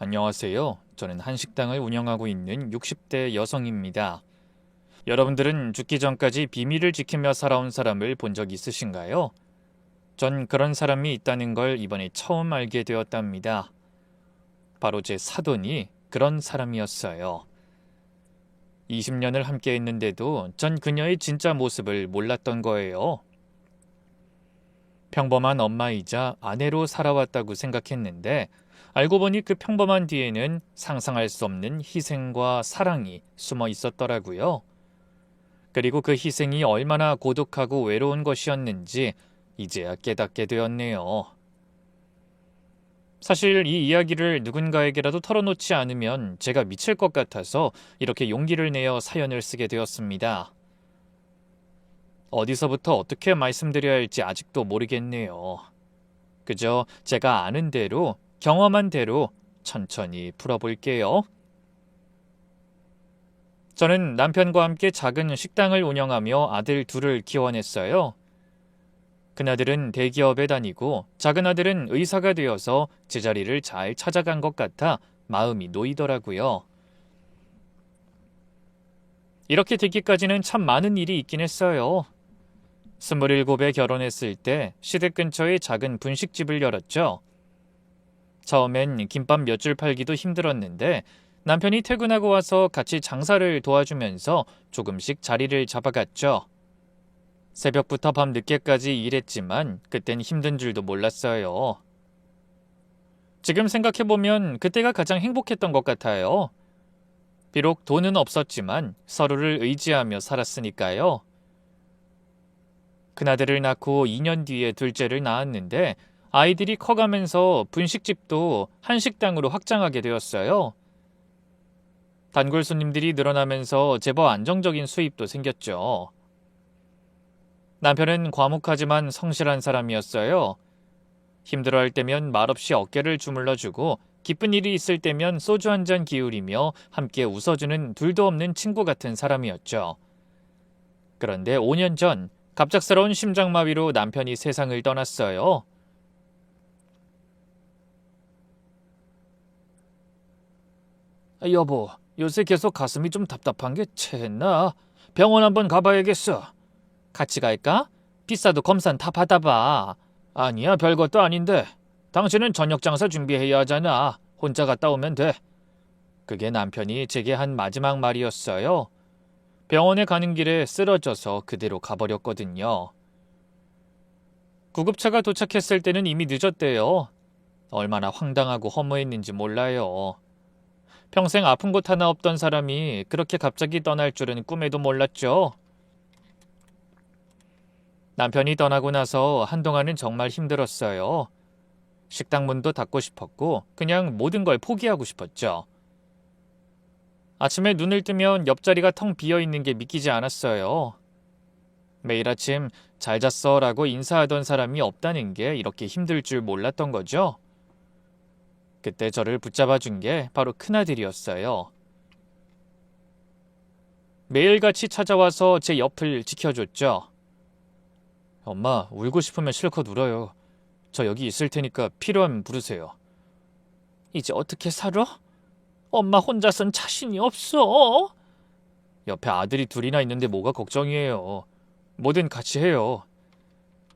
안녕하세요. 저는 한식당을 운영하고 있는 60대 여성입니다. 여러분들은 죽기 전까지 비밀을 지키며 살아온 사람을 본 적 있으신가요? 전 그런 사람이 있다는 걸 이번에 처음 알게 되었답니다. 바로 제 사돈이 그런 사람이었어요. 20년을 함께 했는데도 전 그녀의 진짜 모습을 몰랐던 거예요. 평범한 엄마이자 아내로 살아왔다고 생각했는데 알고 보니 그 평범한 뒤에는 상상할 수 없는 희생과 사랑이 숨어 있었더라고요. 그리고 그 희생이 얼마나 고독하고 외로운 것이었는지 이제야 깨닫게 되었네요. 사실 이 이야기를 누군가에게라도 털어놓지 않으면 제가 미칠 것 같아서 이렇게 용기를 내어 사연을 쓰게 되었습니다. 어디서부터 어떻게 말씀드려야 할지 아직도 모르겠네요. 그저 제가 아는 대로, 경험한 대로 천천히 풀어볼게요. 저는 남편과 함께 작은 식당을 운영하며 아들 둘을 키워냈어요. 큰아들은 대기업에 다니고 작은 아들은 의사가 되어서 제자리를 잘 찾아간 것 같아 마음이 놓이더라고요. 이렇게 되기까지는 참 많은 일이 있긴 했어요. 27에 결혼했을 때 시댁 근처에 작은 분식집을 열었죠. 처음엔 김밥 몇 줄 팔기도 힘들었는데 남편이 퇴근하고 와서 같이 장사를 도와주면서 조금씩 자리를 잡아갔죠. 새벽부터 밤 늦게까지 일했지만 그땐 힘든 줄도 몰랐어요. 지금 생각해보면 그때가 가장 행복했던 것 같아요. 비록 돈은 없었지만 서로를 의지하며 살았으니까요. 큰아들을 낳고 2년 뒤에 둘째를 낳았는데 아이들이 커가면서 분식집도 한식당으로 확장하게 되었어요. 단골 손님들이 늘어나면서 제법 안정적인 수입도 생겼죠. 남편은 과묵하지만 성실한 사람이었어요. 힘들어할 때면 말없이 어깨를 주물러주고 기쁜 일이 있을 때면 소주 한 잔 기울이며 함께 웃어주는 둘도 없는 친구 같은 사람이었죠. 그런데 5년 전 갑작스러운 심장마비로 남편이 세상을 떠났어요. 여보, 요새 계속 가슴이 좀 답답한 게 체했나? 병원 한번 가봐야겠어. 같이 갈까? 비싸도 검사는 다 받아봐. 아니야, 별것도 아닌데. 당신은 저녁 장사 준비해야 하잖아. 혼자 갔다 오면 돼. 그게 남편이 제게 한 마지막 말이었어요. 병원에 가는 길에 쓰러져서 그대로 가버렸거든요. 구급차가 도착했을 때는 이미 늦었대요. 얼마나 황당하고 허무했는지 몰라요. 평생 아픈 곳 하나 없던 사람이 그렇게 갑자기 떠날 줄은 꿈에도 몰랐죠. 남편이 떠나고 나서 한동안은 정말 힘들었어요. 식당 문도 닫고 싶었고 그냥 모든 걸 포기하고 싶었죠. 아침에 눈을 뜨면 옆자리가 텅 비어 있는 게 믿기지 않았어요. 매일 아침 잘 잤어 라고 인사하던 사람이 없다는 게 이렇게 힘들 줄 몰랐던 거죠. 그때 저를 붙잡아 준 게 바로 큰아들이었어요. 매일같이 찾아와서 제 옆을 지켜줬죠. 엄마, 울고 싶으면 실컷 울어요. 저 여기 있을 테니까 필요하면 부르세요. 이제 어떻게 살아? 엄마 혼자선 자신이 없어. 옆에 아들이 둘이나 있는데 뭐가 걱정이에요. 뭐든 같이 해요.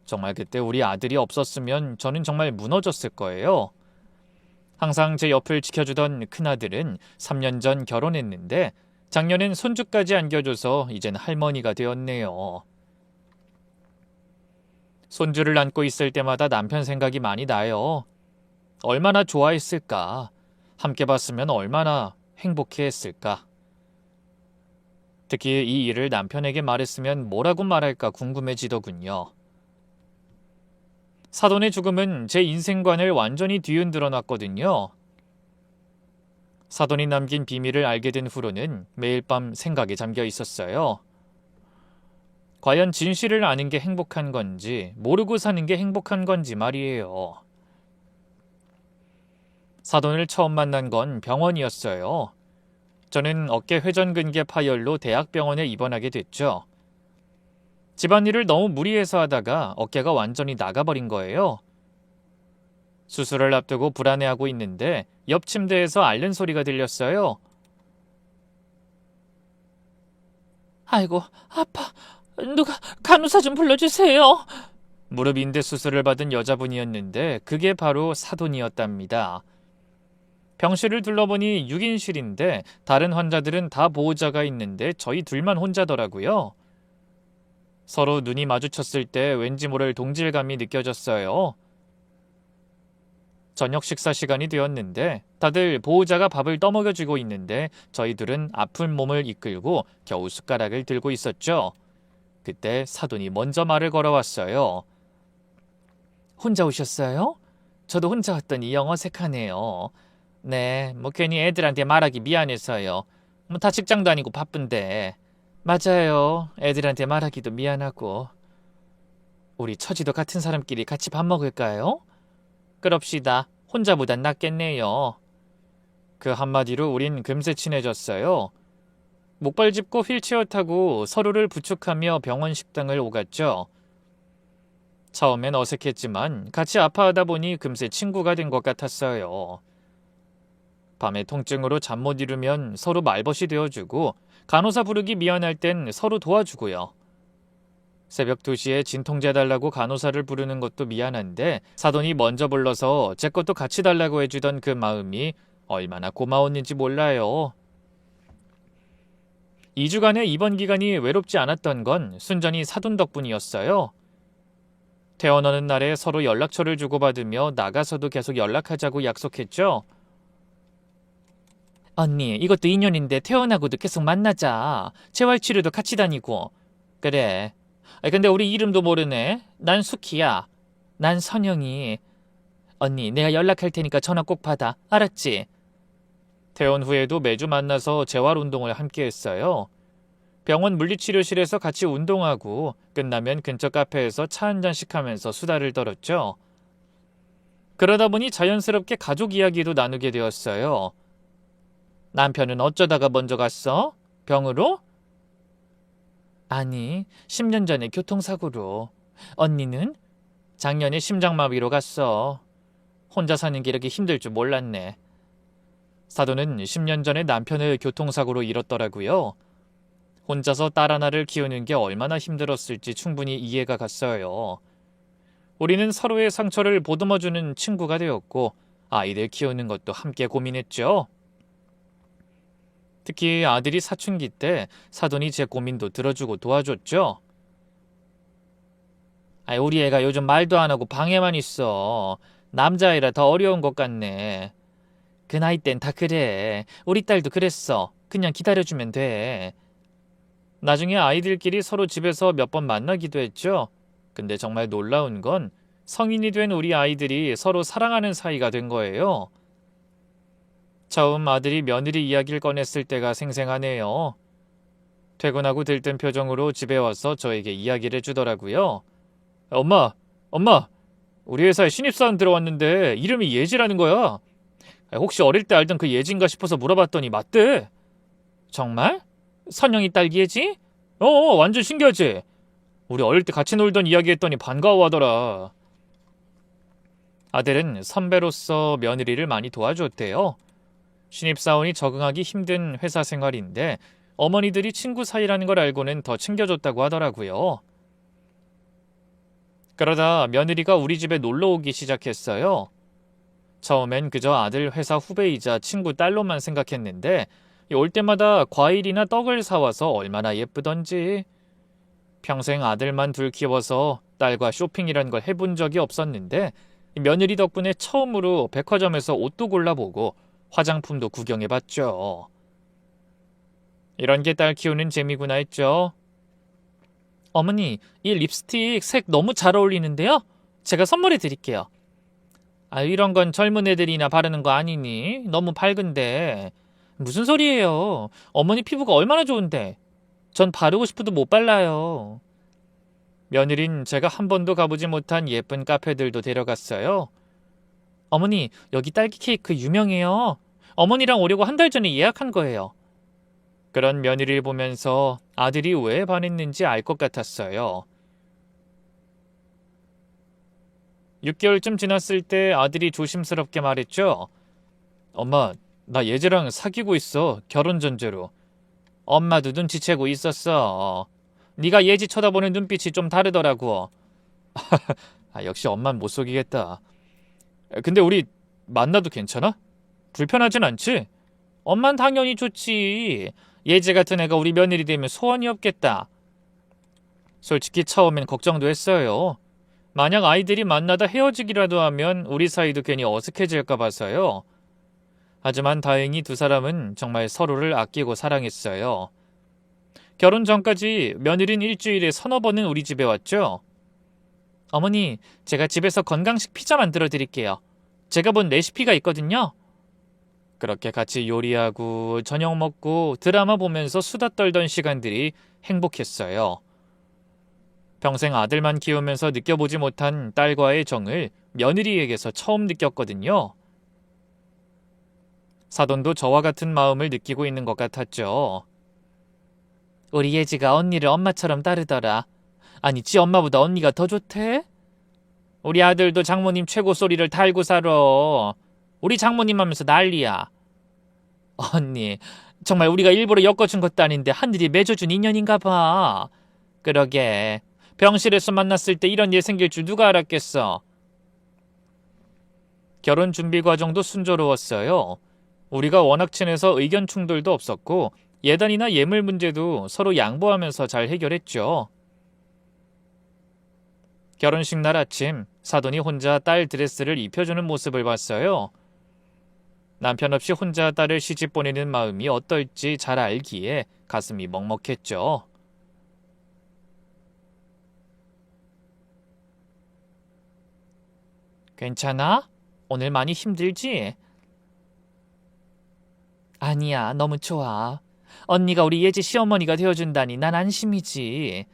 정말 그때 우리 아들이 없었으면 저는 정말 무너졌을 거예요. 항상 제 옆을 지켜주던 큰아들은 3년 전 결혼했는데 작년엔 손주까지 안겨줘서 이젠 할머니가 되었네요. 손주를 안고 있을 때마다 남편 생각이 많이 나요. 얼마나 좋아했을까. 함께 봤으면 얼마나 행복해했을까. 특히 이 일을 남편에게 말했으면 뭐라고 말할까 궁금해지더군요. 사돈의 죽음은 제 인생관을 완전히 뒤흔들어 놨거든요. 사돈이 남긴 비밀을 알게 된 후로는 매일 밤 생각에 잠겨 있었어요. 과연 진실을 아는 게 행복한 건지 모르고 사는 게 행복한 건지 말이에요. 사돈을 처음 만난 건 병원이었어요. 저는 어깨 회전근개 파열로 대학병원에 입원하게 됐죠. 집안일을 너무 무리해서 하다가 어깨가 완전히 나가버린 거예요. 수술을 앞두고 불안해하고 있는데 옆 침대에서 앓는 소리가 들렸어요. 아이고, 아파. 누가 간호사 좀 불러주세요. 무릎 인대 수술을 받은 여자분이었는데 그게 바로 사돈이었답니다. 병실을 둘러보니 6인실인데 다른 환자들은 다 보호자가 있는데 저희 둘만 혼자더라고요. 서로 눈이 마주쳤을 때 왠지 모를 동질감이 느껴졌어요. 저녁 식사 시간이 되었는데 다들 보호자가 밥을 떠먹여주고 있는데 저희 둘은 아픈 몸을 이끌고 겨우 숟가락을 들고 있었죠. 그때 사돈이 먼저 말을 걸어왔어요. 혼자 오셨어요? 저도 혼자 왔더니 영 어색하네요. 네, 뭐 괜히 애들한테 말하기 미안해서요. 뭐 다 직장도 아니고 바쁜데. 맞아요. 애들한테 말하기도 미안하고. 우리 처지도 같은 사람끼리 같이 밥 먹을까요? 그럽시다. 혼자보단 낫겠네요. 그 한마디로 우린 금세 친해졌어요. 목발 짚고 휠체어 타고 서로를 부축하며 병원 식당을 오갔죠. 처음엔 어색했지만 같이 아파하다 보니 금세 친구가 된 것 같았어요. 밤에 통증으로 잠 못 이루면 서로 말벗이 되어주고 간호사 부르기 미안할 땐 서로 도와주고요. 새벽 2시에 진통제 달라고 간호사를 부르는 것도 미안한데 사돈이 먼저 불러서 제 것도 같이 달라고 해주던 그 마음이 얼마나 고마웠는지 몰라요. 2주간의 입원 기간이 외롭지 않았던 건 순전히 사돈 덕분이었어요. 퇴원하는 날에 서로 연락처를 주고받으며 나가서도 계속 연락하자고 약속했죠. 언니, 이것도 인연인데 퇴원하고도 계속 만나자. 재활치료도 같이 다니고. 그래. 근데 우리 이름도 모르네. 난 수키야. 난 선영이. 언니, 내가 연락할 테니까 전화 꼭 받아. 알았지? 퇴원 후에도 매주 만나서 재활 운동을 함께 했어요. 병원 물리치료실에서 같이 운동하고 끝나면 근처 카페에서 차 한 잔씩 하면서 수다를 떨었죠. 그러다 보니 자연스럽게 가족 이야기도 나누게 되었어요. 남편은 어쩌다가 먼저 갔어? 병으로? 아니, 10년 전에 교통사고로. 언니는? 작년에 심장마비로 갔어. 혼자 사는 게 이렇게 힘들 줄 몰랐네. 사돈은 10년 전에 남편을 교통사고로 잃었더라고요. 혼자서 딸 하나를 키우는 게 얼마나 힘들었을지 충분히 이해가 갔어요. 우리는 서로의 상처를 보듬어주는 친구가 되었고 아이들 키우는 것도 함께 고민했죠. 특히 아들이 사춘기 때 사돈이 제 고민도 들어주고 도와줬죠. 우리 애가 요즘 말도 안 하고 방에만 있어. 남자애라 더 어려운 것 같네. 그 나이 땐 다 그래. 우리 딸도 그랬어. 그냥 기다려주면 돼. 나중에 아이들끼리 서로 집에서 몇 번 만나기도 했죠. 근데 정말 놀라운 건 성인이 된 우리 아이들이 서로 사랑하는 사이가 된 거예요. 처음 아들이 며느리 이야기를 꺼냈을 때가 생생하네요. 퇴근하고 들뜬 표정으로 집에 와서 저에게 이야기를 해주더라고요. 엄마, 우리 회사에 신입사원 들어왔는데 이름이 예지라는 거야. 혹시 어릴 때 알던 그 예지인가 싶어서 물어봤더니 맞대. 정말? 선영이 딸 예지? 완전 신기하지? 우리 어릴 때 같이 놀던 이야기 했더니 반가워하더라. 아들은 선배로서 며느리를 많이 도와줬대요. 신입사원이 적응하기 힘든 회사 생활인데 어머니들이 친구 사이라는 걸 알고는 더 챙겨줬다고 하더라고요. 그러다 며느리가 우리 집에 놀러 오기 시작했어요. 처음엔 그저 아들 회사 후배이자 친구 딸로만 생각했는데 올 때마다 과일이나 떡을 사와서 얼마나 예쁘던지. 평생 아들만 둘 키워서 딸과 쇼핑이란 걸 해본 적이 없었는데 며느리 덕분에 처음으로 백화점에서 옷도 골라보고 화장품도 구경해봤죠. 이런 게 딸 키우는 재미구나 했죠. 어머니, 이 립스틱 색 너무 잘 어울리는데요? 제가 선물해 드릴게요. 이런 건 젊은 애들이나 바르는 거 아니니? 너무 밝은데. 무슨 소리예요? 어머니 피부가 얼마나 좋은데. 전 바르고 싶어도 못 발라요. 며느린 제가 한 번도 가보지 못한 예쁜 카페들도 데려갔어요. 어머니, 여기 딸기 케이크 유명해요. 어머니랑 오려고 한 달 전에 예약한 거예요. 그런 며느리를 보면서 아들이 왜 반했는지 알 것 같았어요. 6개월쯤 지났을 때 아들이 조심스럽게 말했죠. 엄마, 나 예지랑 사귀고 있어. 결혼 전제로. 엄마도 눈치채고 있었어. 네가 예지 쳐다보는 눈빛이 좀 다르더라고. 역시 엄만 못 속이겠다. 근데 우리 만나도 괜찮아? 불편하진 않지? 엄만 당연히 좋지. 예지 같은 애가 우리 며느리 되면 소원이 없겠다. 솔직히 처음엔 걱정도 했어요. 만약 아이들이 만나다 헤어지기라도 하면 우리 사이도 괜히 어색해질까 봐서요. 하지만 다행히 두 사람은 정말 서로를 아끼고 사랑했어요. 결혼 전까지 며느리는 일주일에 서너 번은 우리 집에 왔죠. 어머니, 제가 집에서 건강식 피자 만들어 드릴게요. 제가 본 레시피가 있거든요. 그렇게 같이 요리하고 저녁 먹고 드라마 보면서 수다 떨던 시간들이 행복했어요. 평생 아들만 키우면서 느껴보지 못한 딸과의 정을 며느리에게서 처음 느꼈거든요. 사돈도 저와 같은 마음을 느끼고 있는 것 같았죠. 우리 예지가 언니를 엄마처럼 따르더라. 아니, 지 엄마보다 언니가 더 좋대? 우리 아들도 장모님 최고 소리를 달고 살아. 우리 장모님 하면서 난리야. 언니, 정말 우리가 일부러 엮어준 것도 아닌데 하늘이 맺어준 인연인가 봐. 그러게, 병실에서 만났을 때 이런 일 생길 줄 누가 알았겠어. 결혼 준비 과정도 순조로웠어요. 우리가 워낙 친해서 의견 충돌도 없었고 예단이나 예물 문제도 서로 양보하면서 잘 해결했죠. 결혼식 날 아침, 사돈이 혼자 딸 드레스를 입혀주는 모습을 봤어요. 남편 없이 혼자 딸을 시집 보내는 마음이 어떨지 잘 알기에 가슴이 먹먹했죠. 괜찮아? 오늘 많이 힘들지? 아니야, 너무 좋아. 언니가 우리 예지 시어머니가 되어준다니 난 안심이지.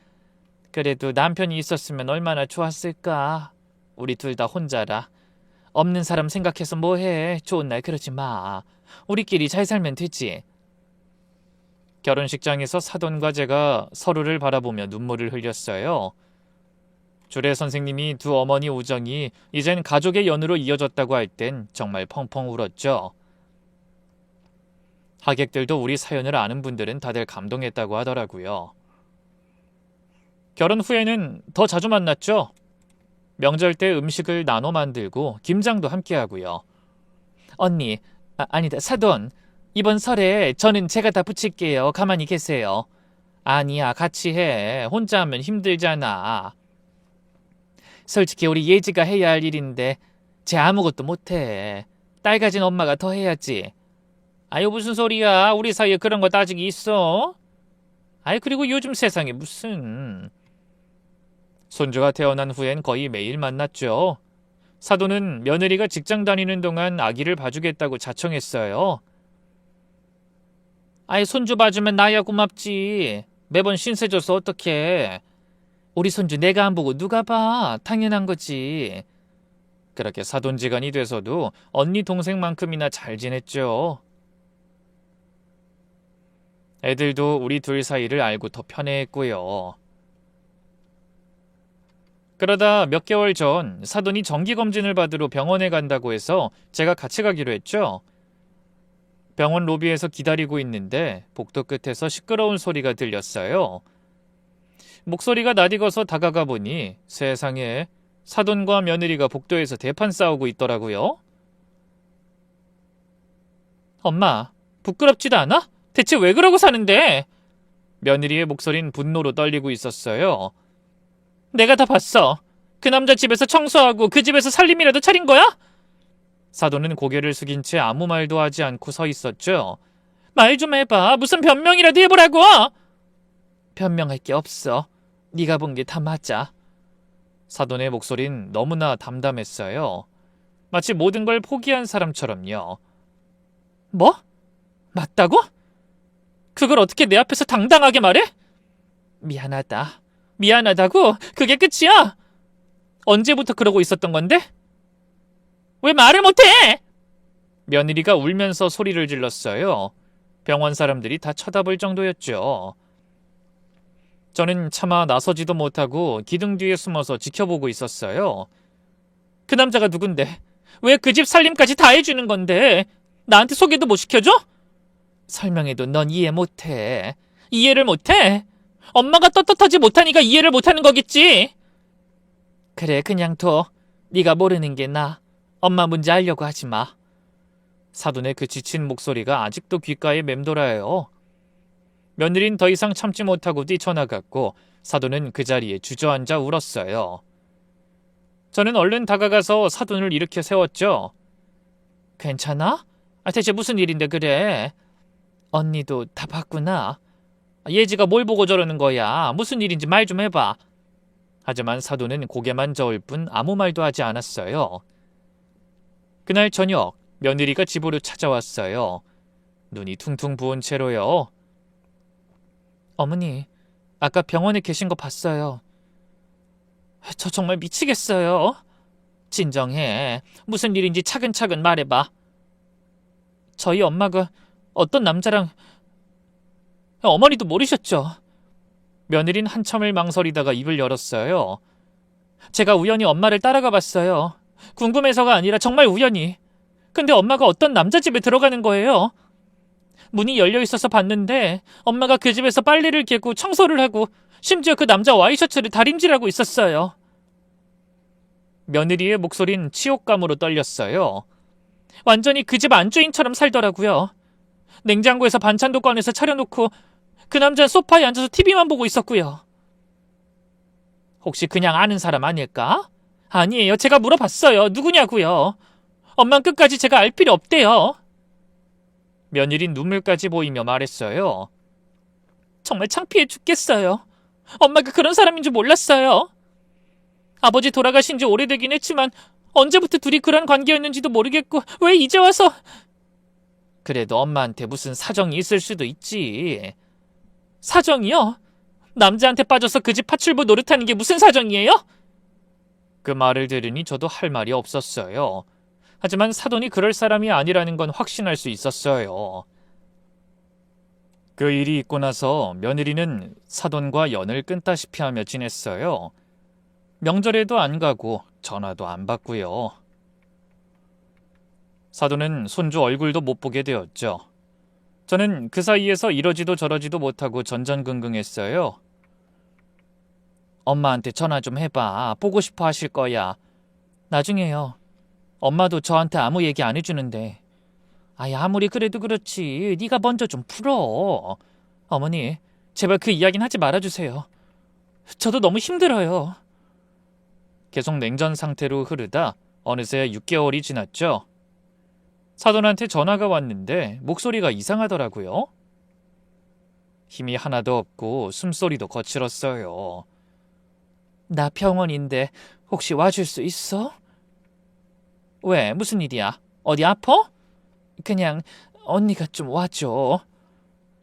그래도 남편이 있었으면 얼마나 좋았을까. 우리 둘 다 혼자라. 없는 사람 생각해서 뭐해. 좋은 날 그러지 마. 우리끼리 잘 살면 되지. 결혼식장에서 사돈과 제가 서로를 바라보며 눈물을 흘렸어요. 주례 선생님이 두 어머니 우정이 이젠 가족의 연으로 이어졌다고 할 땐 정말 펑펑 울었죠. 하객들도 우리 사연을 아는 분들은 다들 감동했다고 하더라고요. 결혼 후에는 더 자주 만났죠. 명절 때 음식을 나눠 만들고 김장도 함께 하고요. 언니, 아니다, 사돈. 이번 설에 저는 제가 다 부칠게요. 가만히 계세요. 아니야, 같이 해. 혼자 하면 힘들잖아. 솔직히 우리 예지가 해야 할 일인데 쟤 아무것도 못해. 딸 가진 엄마가 더 해야지. 아유, 무슨 소리야. 우리 사이에 그런 거 아직 있어? 아유, 그리고 요즘 세상에 무슨. 손주가 태어난 후엔 거의 매일 만났죠. 사돈은 며느리가 직장 다니는 동안 아기를 봐주겠다고 자청했어요. 아이, 손주 봐주면 나야 고맙지. 매번 신세 져서 어떡해. 우리 손주 내가 안 보고 누가 봐. 당연한 거지. 그렇게 사돈지간이 돼서도 언니 동생만큼이나 잘 지냈죠. 애들도 우리 둘 사이를 알고 더 편해했고요. 그러다 몇 개월 전 사돈이 정기검진을 받으러 병원에 간다고 해서 제가 같이 가기로 했죠. 병원 로비에서 기다리고 있는데 복도 끝에서 시끄러운 소리가 들렸어요. 목소리가 낯익어서 다가가 보니 세상에 사돈과 며느리가 복도에서 대판 싸우고 있더라고요. 엄마, 부끄럽지도 않아? 대체 왜 그러고 사는데? 며느리의 목소린 분노로 떨리고 있었어요. 내가 다 봤어. 그 남자 집에서 청소하고 그 집에서 살림이라도 차린 거야? 사돈은 고개를 숙인 채 아무 말도 하지 않고 서 있었죠. 말 좀 해봐. 무슨 변명이라도 해보라고. 변명할 게 없어. 네가 본 게 다 맞아. 사돈의 목소린 너무나 담담했어요. 마치 모든 걸 포기한 사람처럼요. 뭐? 맞다고? 그걸 어떻게 내 앞에서 당당하게 말해? 미안하다. 미안하다고? 그게 끝이야? 언제부터 그러고 있었던 건데? 왜 말을 못해? 며느리가 울면서 소리를 질렀어요. 병원 사람들이 다 쳐다볼 정도였죠. 저는 차마 나서지도 못하고 기둥 뒤에 숨어서 지켜보고 있었어요. 그 남자가 누군데? 왜 그 집 살림까지 다 해주는 건데? 나한테 소개도 못 시켜줘? 설명해도 넌 이해 못해. 이해를 못해? 엄마가 떳떳하지 못하니까 이해를 못하는 거겠지? 그래, 그냥 둬. 네가 모르는 게 나아. 엄마 문제 알려고 하지 마. 사돈의 그 지친 목소리가 아직도 귓가에 맴돌아요. 며느린 더 이상 참지 못하고 뛰쳐나갔고 사돈은 그 자리에 주저앉아 울었어요. 저는 얼른 다가가서 사돈을 일으켜 세웠죠. 괜찮아? 대체 무슨 일인데 그래? 언니도 다 봤구나. 예지가 뭘 보고 저러는 거야? 무슨 일인지 말 좀 해봐. 하지만 사돈은 고개만 저을 뿐 아무 말도 하지 않았어요. 그날 저녁 며느리가 집으로 찾아왔어요. 눈이 퉁퉁 부은 채로요. 어머니, 아까 병원에 계신 거 봤어요. 저 정말 미치겠어요. 진정해. 무슨 일인지 차근차근 말해봐. 저희 엄마가 어떤 남자랑... 어머니도 모르셨죠? 며느린 한참을 망설이다가 입을 열었어요. 제가 우연히 엄마를 따라가 봤어요. 궁금해서가 아니라 정말 우연히. 근데 엄마가 어떤 남자 집에 들어가는 거예요. 문이 열려 있어서 봤는데 엄마가 그 집에서 빨래를 개고 청소를 하고 심지어 그 남자 와이셔츠를 다림질하고 있었어요. 며느리의 목소린 치욕감으로 떨렸어요. 완전히 그 집 안주인처럼 살더라고요. 냉장고에서 반찬도 꺼내서 차려놓고 그 남자는 소파에 앉아서 TV만 보고 있었고요. 혹시 그냥 아는 사람 아닐까? 아니에요. 제가 물어봤어요. 누구냐고요. 엄만 끝까지 제가 알 필요 없대요. 며느린 눈물까지 보이며 말했어요. 정말 창피해 죽겠어요. 엄마가 그런 사람인 줄 몰랐어요. 아버지 돌아가신 지 오래되긴 했지만 언제부터 둘이 그런 관계였는지도 모르겠고 왜 이제 와서... 그래도 엄마한테 무슨 사정이 있을 수도 있지. 사정이요? 남자한테 빠져서 그 집 파출부 노릇하는 게 무슨 사정이에요? 그 말을 들으니 저도 할 말이 없었어요. 하지만 사돈이 그럴 사람이 아니라는 건 확신할 수 있었어요. 그 일이 있고 나서 며느리는 사돈과 연을 끊다시피 하며 지냈어요. 명절에도 안 가고 전화도 안 받고요. 사돈은 손주 얼굴도 못 보게 되었죠. 저는 그 사이에서 이러지도 저러지도 못하고 전전긍긍했어요. 엄마한테 전화 좀 해봐. 보고 싶어 하실 거야. 나중에요. 엄마도 저한테 아무 얘기 안 해주는데. 아무리 그래도 그렇지. 네가 먼저 좀 풀어. 어머니, 제발 그 이야기는 하지 말아주세요. 저도 너무 힘들어요. 계속 냉전 상태로 흐르다 어느새 6개월이 지났죠. 사돈한테 전화가 왔는데 목소리가 이상하더라고요. 힘이 하나도 없고 숨소리도 거칠었어요. 나 병원인데 혹시 와줄 수 있어? 왜? 무슨 일이야? 어디 아파? 그냥 언니가 좀 와줘.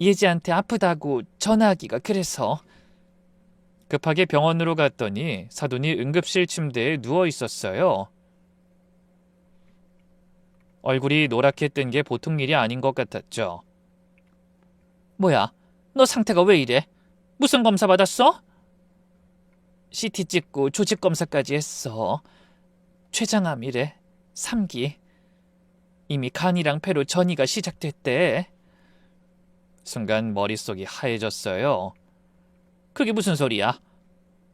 예지한테 아프다고 전화하기가 그래서. 급하게 병원으로 갔더니 사돈이 응급실 침대에 누워 있었어요. 얼굴이 노랗게 뜬 게 보통 일이 아닌 것 같았죠. 뭐야? 너 상태가 왜 이래? 무슨 검사 받았어? CT 찍고 조직 검사까지 했어. 췌장암이래. 3기. 이미 간이랑 폐로 전이가 시작됐대. 순간 머릿속이 하얘졌어요. 그게 무슨 소리야?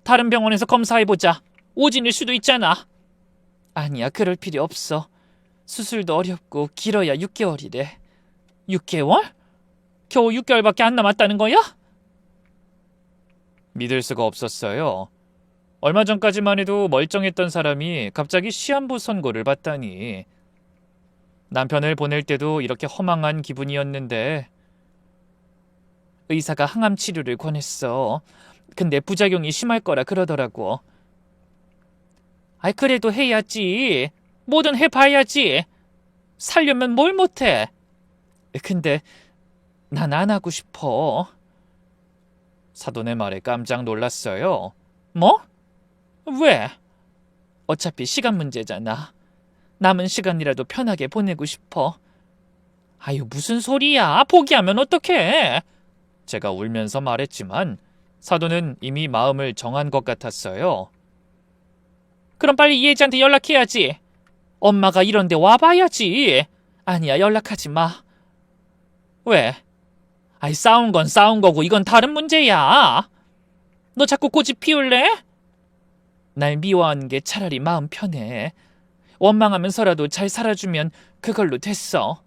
다른 병원에서 검사해보자. 오진일 수도 있잖아. 아니야, 그럴 필요 없어. 수술도 어렵고 길어야 6개월이래. 6개월? 겨우 6개월밖에 안 남았다는 거야? 믿을 수가 없었어요. 얼마 전까지만 해도 멀쩡했던 사람이 갑자기 시한부 선고를 받다니. 남편을 보낼 때도 이렇게 허망한 기분이었는데. 의사가 항암 치료를 권했어. 근데 부작용이 심할 거라 그러더라고. 그래도 해야지. 뭐든 해봐야지. 살려면 뭘 못해. 근데 난 안 하고 싶어. 사돈의 말에 깜짝 놀랐어요. 뭐? 왜? 어차피 시간 문제잖아. 남은 시간이라도 편하게 보내고 싶어. 무슨 소리야. 포기하면 어떡해. 제가 울면서 말했지만 사돈은 이미 마음을 정한 것 같았어요. 그럼 빨리 예지한테 연락해야지. 엄마가 이런데 와봐야지. 아니야, 연락하지 마. 왜? 아이, 싸운 건 싸운 거고 이건 다른 문제야. 너 자꾸 고집 피울래? 날 미워하는 게 차라리 마음 편해. 원망하면서라도 잘 살아주면 그걸로 됐어.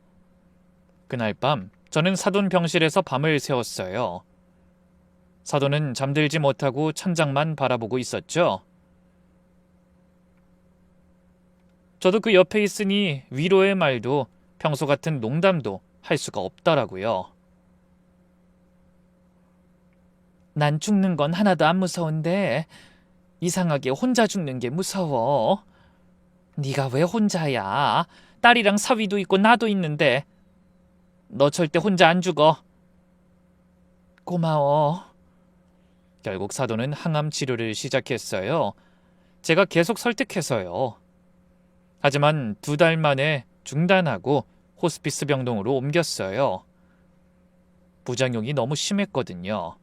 그날 밤 저는 사돈 병실에서 밤을 새웠어요. 사돈은 잠들지 못하고 천장만 바라보고 있었죠. 저도 그 옆에 있으니 위로의 말도 평소 같은 농담도 할 수가 없더라고요. 난 죽는 건 하나도 안 무서운데 이상하게 혼자 죽는 게 무서워. 네가 왜 혼자야? 딸이랑 사위도 있고 나도 있는데. 너 절대 혼자 안 죽어. 고마워. 결국 사돈은 항암 치료를 시작했어요. 제가 계속 설득해서요. 하지만 2달 만에 중단하고 호스피스 병동으로 옮겼어요. 부작용이 너무 심했거든요.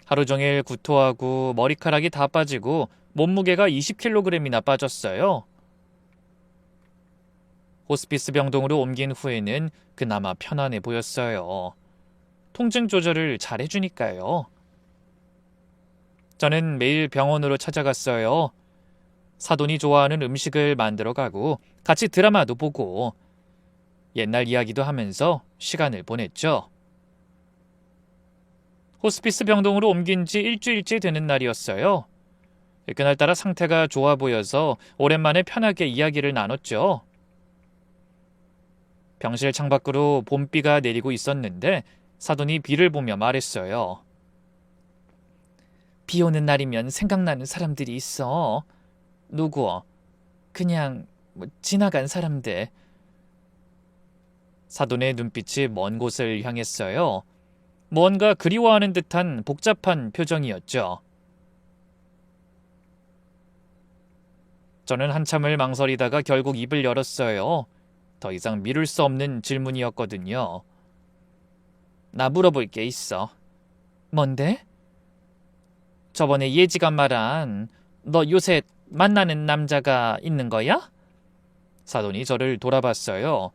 하루 종일 구토하고 머리카락이 다 빠지고 몸무게가 20kg이나 빠졌어요. 호스피스 병동으로 옮긴 후에는 그나마 편안해 보였어요. 통증 조절을 잘 해주니까요. 저는 매일 병원으로 찾아갔어요. 사돈이 좋아하는 음식을 만들어 가고 같이 드라마도 보고 옛날 이야기도 하면서 시간을 보냈죠. 호스피스 병동으로 옮긴 지 일주일째 되는 날이었어요. 그날따라 상태가 좋아 보여서 오랜만에 편하게 이야기를 나눴죠. 병실 창밖으로 봄비가 내리고 있었는데 사돈이 비를 보며 말했어요. 비 오는 날이면 생각나는 사람들이 있어. 누구? 그냥 지나간 사람들. 사돈의 눈빛이 먼 곳을 향했어요. 뭔가 그리워하는 듯한 복잡한 표정이었죠. 저는 한참을 망설이다가 결국 입을 열었어요. 더 이상 미룰 수 없는 질문이었거든요. 나 물어볼 게 있어. 뭔데? 저번에 예지가 말한 너 요새 만나는 남자가 있는 거야? 사돈이 저를 돌아봤어요.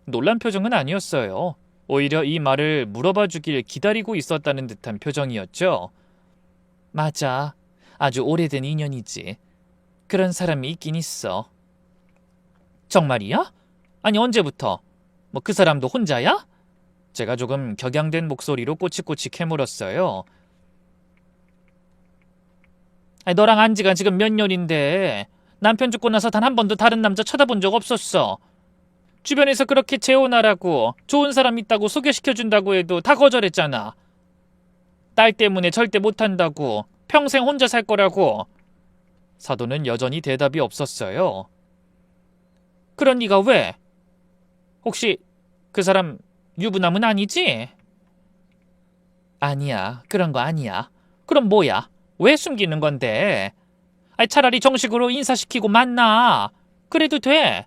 놀란 표정은 아니었어요. 오히려 이 말을 물어봐 주길 기다리고 있었다는 듯한 표정이었죠. 맞아. 아주 오래된 인연이지. 그런 사람이 있긴 있어. 정말이야? 아니, 언제부터? 뭐 그 사람도 혼자야? 제가 조금 격양된 목소리로 꼬치꼬치 캐물었어요. 아니, 너랑 안 지가 지금 몇 년인데 남편 죽고 나서 단 한 번도 다른 남자 쳐다본 적 없었어. 주변에서 그렇게 재혼하라고 좋은 사람 있다고 소개시켜준다고 해도 다 거절했잖아. 딸 때문에 절대 못한다고, 평생 혼자 살 거라고. 사돈은 여전히 대답이 없었어요. 그런 네가 왜? 혹시 그 사람 유부남은 아니지? 아니야, 그런 거 아니야. 그럼 뭐야? 왜 숨기는 건데? 아니, 차라리 정식으로 인사시키고 만나. 그래도 돼.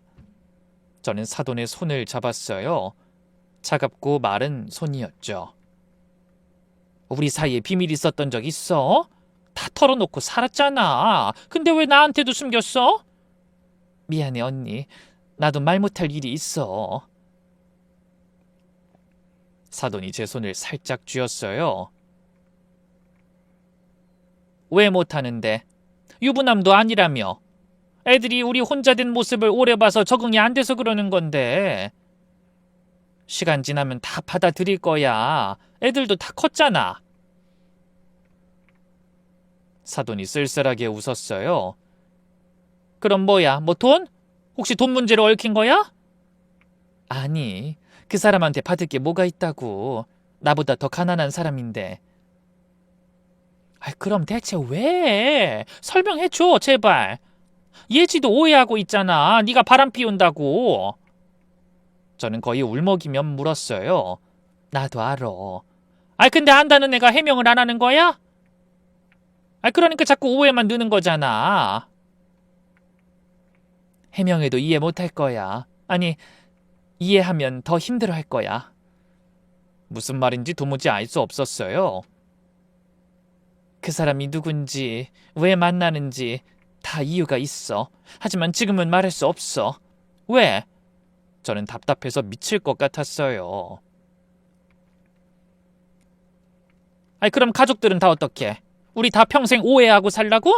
저는 사돈의 손을 잡았어요. 차갑고 마른 손이었죠. 우리 사이에 비밀 있었던 적 있어? 다 털어놓고 살았잖아. 근데 왜 나한테도 숨겼어? 미안해, 언니. 나도 말 못할 일이 있어. 사돈이 제 손을 살짝 쥐었어요. 왜 못하는데? 유부남도 아니라며. 애들이 우리 혼자 된 모습을 오래 봐서 적응이 안 돼서 그러는 건데. 시간 지나면 다 받아들일 거야. 애들도 다 컸잖아. 사돈이 쓸쓸하게 웃었어요. 그럼 뭐야? 뭐 돈? 혹시 돈 문제로 얽힌 거야? 아니, 그 사람한테 받을 게 뭐가 있다고. 나보다 더 가난한 사람인데. 그럼 대체 왜? 설명해줘, 제발. 예지도 오해하고 있잖아. 네가 바람 피운다고. 저는 거의 울먹이며 물었어요. 나도 알아. 근데 안다는 애가 해명을 안 하는 거야? 그러니까 자꾸 오해만 느는 거잖아. 해명해도 이해 못할 거야. 아니, 이해하면 더 힘들어할 거야. 무슨 말인지 도무지 알 수 없었어요. 그 사람이 누군지, 왜 만나는지 다 이유가 있어. 하지만 지금은 말할 수 없어. 왜? 저는 답답해서 미칠 것 같았어요. 아니, 그럼 가족들은 다 어떻게? 우리 다 평생 오해하고 살라고?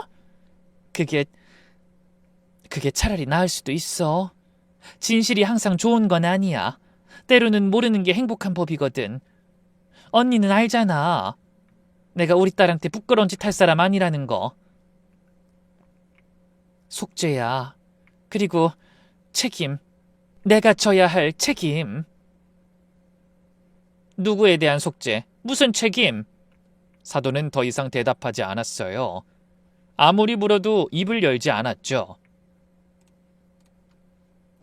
그게 차라리 나을 수도 있어. 진실이 항상 좋은 건 아니야. 때로는 모르는 게 행복한 법이거든. 언니는 알잖아. 내가 우리 딸한테 부끄러운 짓 할 사람 아니라는 거. 속죄야. 그리고 책임. 내가 져야 할 책임. 누구에 대한 속죄? 무슨 책임? 사돈은 더 이상 대답하지 않았어요. 아무리 물어도 입을 열지 않았죠.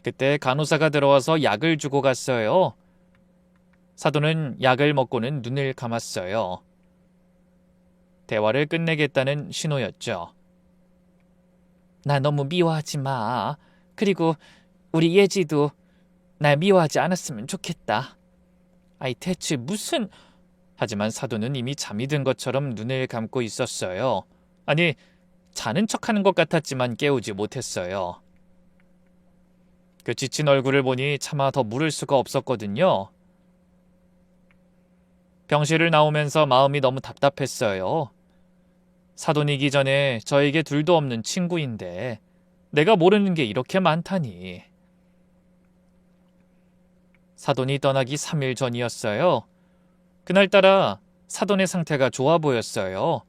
그때 간호사가 들어와서 약을 주고 갔어요. 사돈은 약을 먹고는 눈을 감았어요. 대화를 끝내겠다는 신호였죠. 나 너무 미워하지 마. 그리고 우리 예지도 날 미워하지 않았으면 좋겠다. 아이, 대체 무슨... 하지만 사돈은 이미 잠이 든 것처럼 눈을 감고 있었어요. 아니, 자는 척하는 것 같았지만 깨우지 못했어요. 그 지친 얼굴을 보니 차마 더 물을 수가 없었거든요. 병실을 나오면서 마음이 너무 답답했어요. 사돈이기 전에 저에게 둘도 없는 친구인데 내가 모르는 게 이렇게 많다니. 사돈이 떠나기 3일 전이었어요. 그날따라 사돈의 상태가 좋아 보였어요.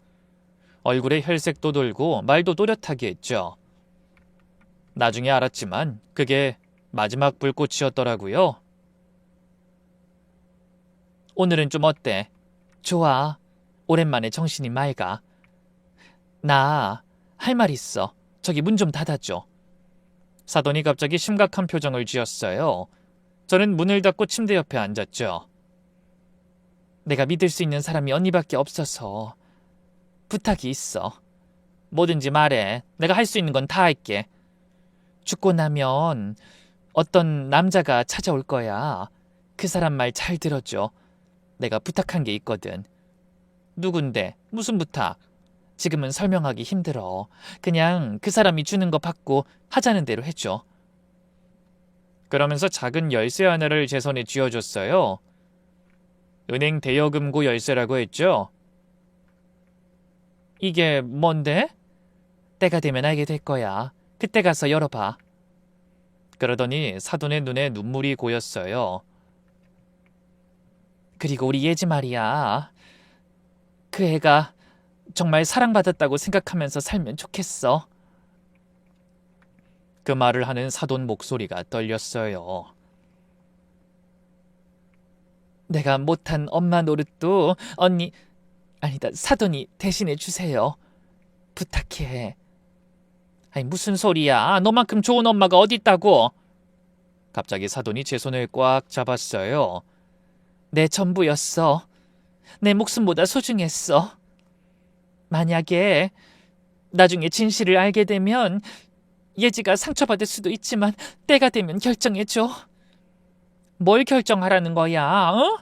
얼굴에 혈색도 돌고 말도 또렷하게 했죠. 나중에 알았지만 그게 마지막 불꽃이었더라고요. 오늘은 좀 어때? 좋아. 오랜만에 정신이 맑아. 나 할 말 있어. 저기 문 좀 닫아줘. 사돈이 갑자기 심각한 표정을 지었어요. 저는 문을 닫고 침대 옆에 앉았죠. 내가 믿을 수 있는 사람이 언니밖에 없어서 부탁이 있어. 뭐든지 말해. 내가 할 수 있는 건 다 할게. 죽고 나면 어떤 남자가 찾아올 거야. 그 사람 말 잘 들어줘. 내가 부탁한 게 있거든. 누군데? 무슨 부탁? 지금은 설명하기 힘들어. 그냥 그 사람이 주는 거 받고 하자는 대로 해줘. 그러면서 작은 열쇠 하나를 제 손에 쥐어줬어요. 은행 대여금고 열쇠라고 했죠. 이게 뭔데? 때가 되면 알게 될 거야. 그때 가서 열어봐. 그러더니 사돈의 눈에 눈물이 고였어요. 그리고 우리 예지 말이야. 그 애가 정말 사랑받았다고 생각하면서 살면 좋겠어. 그 말을 하는 사돈 목소리가 떨렸어요. 내가 못한 엄마 노릇도 언니, 아니다, 사돈이 대신해 주세요. 부탁해. 아니, 무슨 소리야. 너만큼 좋은 엄마가 어디 있다고. 갑자기 사돈이 제 손을 꽉 잡았어요. 내 전부였어. 내 목숨보다 소중했어. 만약에 나중에 진실을 알게 되면 예지가 상처받을 수도 있지만 때가 되면 결정해줘. 뭘 결정하라는 거야? 어?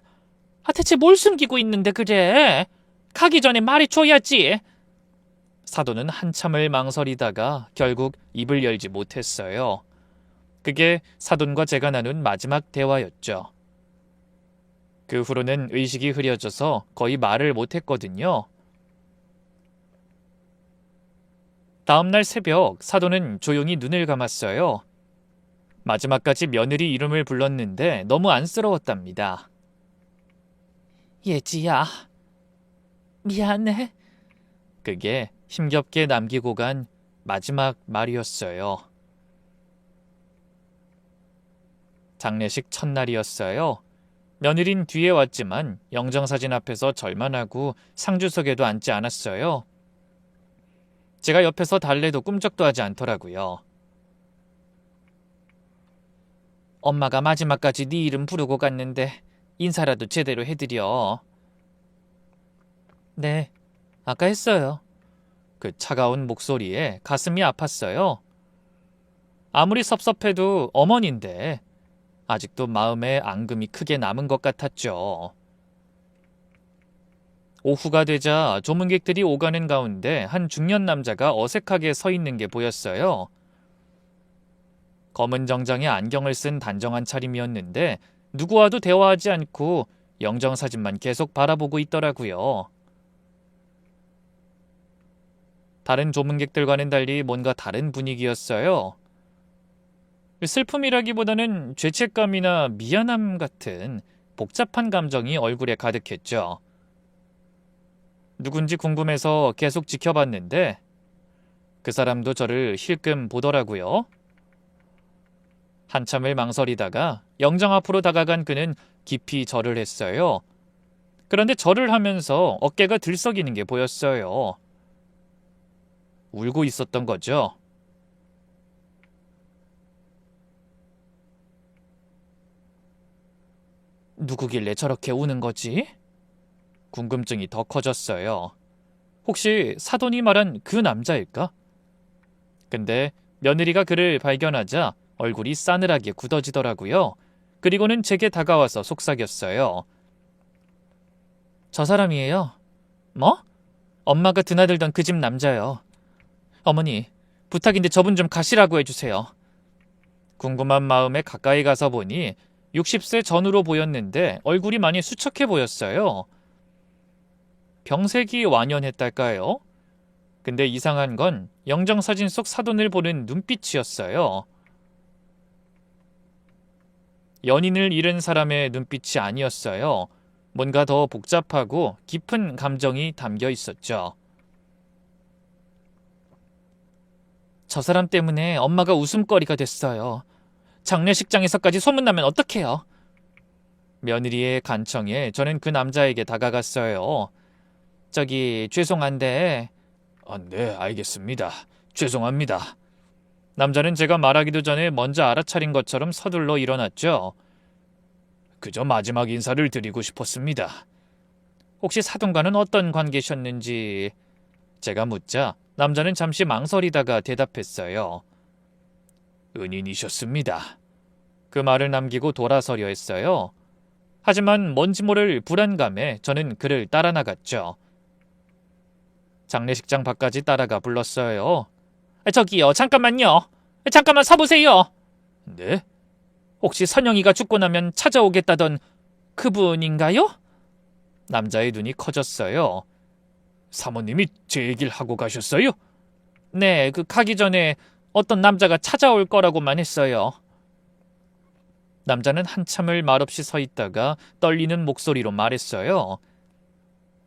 대체 뭘 숨기고 있는데 그래? 가기 전에 말해줘야지. 사돈은 한참을 망설이다가 결국 입을 열지 못했어요. 그게 사돈과 제가 나눈 마지막 대화였죠. 그 후로는 의식이 흐려져서 거의 말을 못했거든요. 다음날 새벽 사돈은 조용히 눈을 감았어요. 마지막까지 며느리 이름을 불렀는데 너무 안쓰러웠답니다. 예지야, 미안해. 그게 힘겹게 남기고 간 마지막 말이었어요. 장례식 첫날이었어요. 며느린 뒤에 왔지만 영정사진 앞에서 절만 하고 상주석에도 앉지 않았어요. 제가 옆에서 달래도 꿈쩍도 하지 않더라고요. 엄마가 마지막까지 네 이름 부르고 갔는데 인사라도 제대로 해드려. 네, 아까 했어요. 그 차가운 목소리에 가슴이 아팠어요. 아무리 섭섭해도 어머니인데 아직도 마음에 앙금이 크게 남은 것 같았죠. 오후가 되자 조문객들이 오가는 가운데 한 중년 남자가 어색하게 서 있는 게 보였어요. 검은 정장에 안경을 쓴 단정한 차림이었는데 누구와도 대화하지 않고 영정사진만 계속 바라보고 있더라고요. 다른 조문객들과는 달리 뭔가 다른 분위기였어요. 슬픔이라기보다는 죄책감이나 미안함 같은 복잡한 감정이 얼굴에 가득했죠. 누군지 궁금해서 계속 지켜봤는데 그 사람도 저를 힐끔 보더라고요. 한참을 망설이다가 영정 앞으로 다가간 그는 깊이 절을 했어요. 그런데 절을 하면서 어깨가 들썩이는 게 보였어요. 울고 있었던 거죠. 누구길래 저렇게 우는 거지? 궁금증이 더 커졌어요. 혹시 사돈이 말한 그 남자일까? 근데 며느리가 그를 발견하자 얼굴이 싸늘하게 굳어지더라고요. 그리고는 제게 다가와서 속삭였어요. 저 사람이에요. 뭐? 엄마가 드나들던 그 집 남자요. 어머니, 부탁인데 저분 좀 가시라고 해주세요. 궁금한 마음에 가까이 가서 보니 60세 전후로 보였는데 얼굴이 많이 수척해 보였어요. 병색이 완연했달까요? 근데 이상한 건 영정사진 속 사돈을 보는 눈빛이었어요. 연인을 잃은 사람의 눈빛이 아니었어요. 뭔가 더 복잡하고 깊은 감정이 담겨 있었죠. 저 사람 때문에 엄마가 웃음거리가 됐어요. 장례식장에서까지 소문나면 어떡해요? 며느리의 간청에 저는 그 남자에게 다가갔어요. 저기 죄송한데 네, 알겠습니다. 죄송합니다. 남자는 제가 말하기도 전에 먼저 알아차린 것처럼 서둘러 일어났죠. 그저 마지막 인사를 드리고 싶었습니다. 혹시 사돈과는 어떤 관계셨는지 제가 묻자 남자는 잠시 망설이다가 대답했어요. 은인이셨습니다. 그 말을 남기고 돌아서려 했어요. 하지만 뭔지 모를 불안감에 저는 그를 따라 나갔죠. 장례식장 밖까지 따라가 불렀어요. 저기요, 잠깐만요. 잠깐만 서보세요. 네? 혹시 선영이가 죽고 나면 찾아오겠다던 그분인가요? 남자의 눈이 커졌어요. 사모님이 제 얘기를 하고 가셨어요? 네, 가기 전에 어떤 남자가 찾아올 거라고만 했어요. 남자는 한참을 말없이 서 있다가 떨리는 목소리로 말했어요.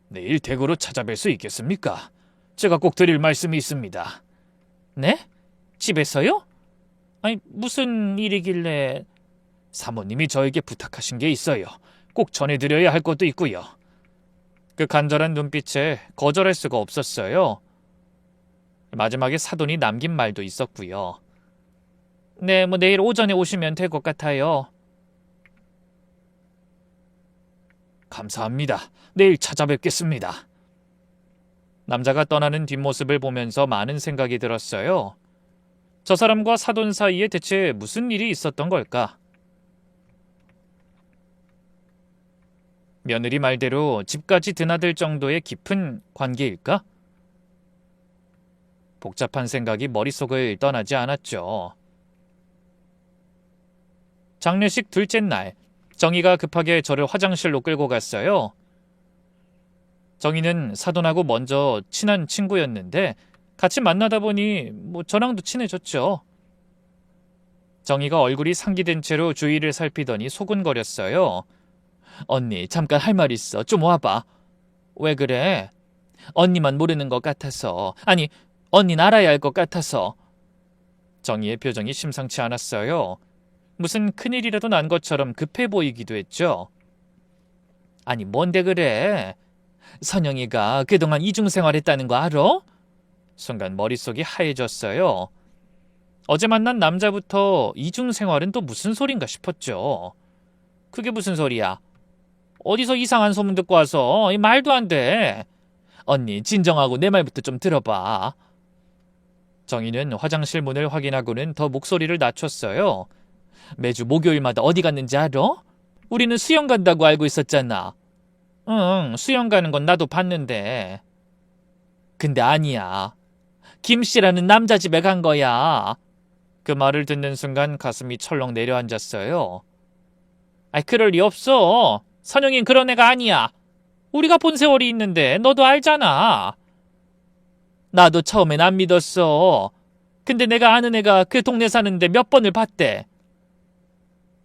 내일 댁으로 찾아뵐 수 있겠습니까? 제가 꼭 드릴 말씀이 있습니다. 네? 집에서요? 아니, 무슨 일이길래... 사모님이 저에게 부탁하신 게 있어요. 꼭 전해드려야 할 것도 있고요. 그 간절한 눈빛에 거절할 수가 없었어요. 마지막에 사돈이 남긴 말도 있었고요. 네, 내일 오전에 오시면 될 것 같아요. 감사합니다. 내일 찾아뵙겠습니다. 남자가 떠나는 뒷모습을 보면서 많은 생각이 들었어요. 저 사람과 사돈 사이에 대체 무슨 일이 있었던 걸까? 며느리 말대로 집까지 드나들 정도의 깊은 관계일까? 복잡한 생각이 머릿속을 떠나지 않았죠. 장례식 둘째 날, 정희가 급하게 저를 화장실로 끌고 갔어요. 정희는 사돈하고 먼저 친한 친구였는데 같이 만나다 보니 저랑도 친해졌죠. 정희가 얼굴이 상기된 채로 주위를 살피더니 소곤거렸어요. 언니, 잠깐 할 말 있어. 좀 와봐. 왜 그래? 언니만 모르는 것 같아서. 아니, 언니는 알아야 할 것 같아서. 정희의 표정이 심상치 않았어요. 무슨 큰일이라도 난 것처럼 급해 보이기도 했죠. 아니, 뭔데 그래? 선영이가 그동안 이중생활했다는 거 알아? 순간 머릿속이 하얘졌어요. 어제 만난 남자부터 이중생활은 또 무슨 소린가 싶었죠. 그게 무슨 소리야? 어디서 이상한 소문 듣고 와서 말도 안 돼. 언니, 진정하고 내 말부터 좀 들어봐. 정희는 화장실 문을 확인하고는 더 목소리를 낮췄어요. 매주 목요일마다 어디 갔는지 알아? 우리는 수영 간다고 알고 있었잖아. 응, 수영 가는 건 나도 봤는데. 근데 아니야. 김 씨라는 남자 집에 간 거야. 그 말을 듣는 순간 가슴이 철렁 내려앉았어요. 아이, 그럴 리 없어. 선영인 그런 애가 아니야. 우리가 본 세월이 있는데 너도 알잖아. 나도 처음엔 안 믿었어. 근데 내가 아는 애가 그 동네 사는데 몇 번을 봤대.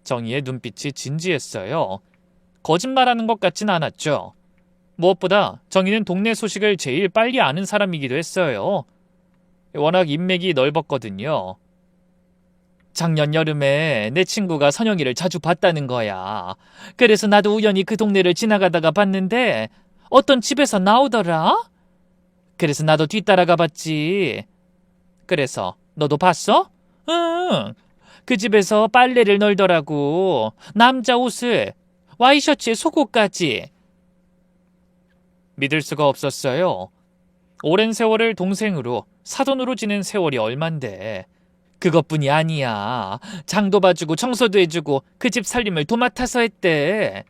정희의 눈빛이 진지했어요. 거짓말하는 것 같진 않았죠. 무엇보다 정희는 동네 소식을 제일 빨리 아는 사람이기도 했어요. 워낙 인맥이 넓었거든요. 작년 여름에 내 친구가 선영이를 자주 봤다는 거야. 그래서 나도 우연히 그 동네를 지나가다가 봤는데 어떤 집에서 나오더라? 그래서 나도 뒤따라가 봤지. 그래서 너도 봤어? 응. 그 집에서 빨래를 널더라고. 남자 옷을. 와이셔츠에 속옷까지. 믿을 수가 없었어요. 오랜 세월을 동생으로, 사돈으로 지낸 세월이 얼만데. 그것뿐이 아니야. 장도 봐주고 청소도 해주고 그 집 살림을 도맡아서 했대.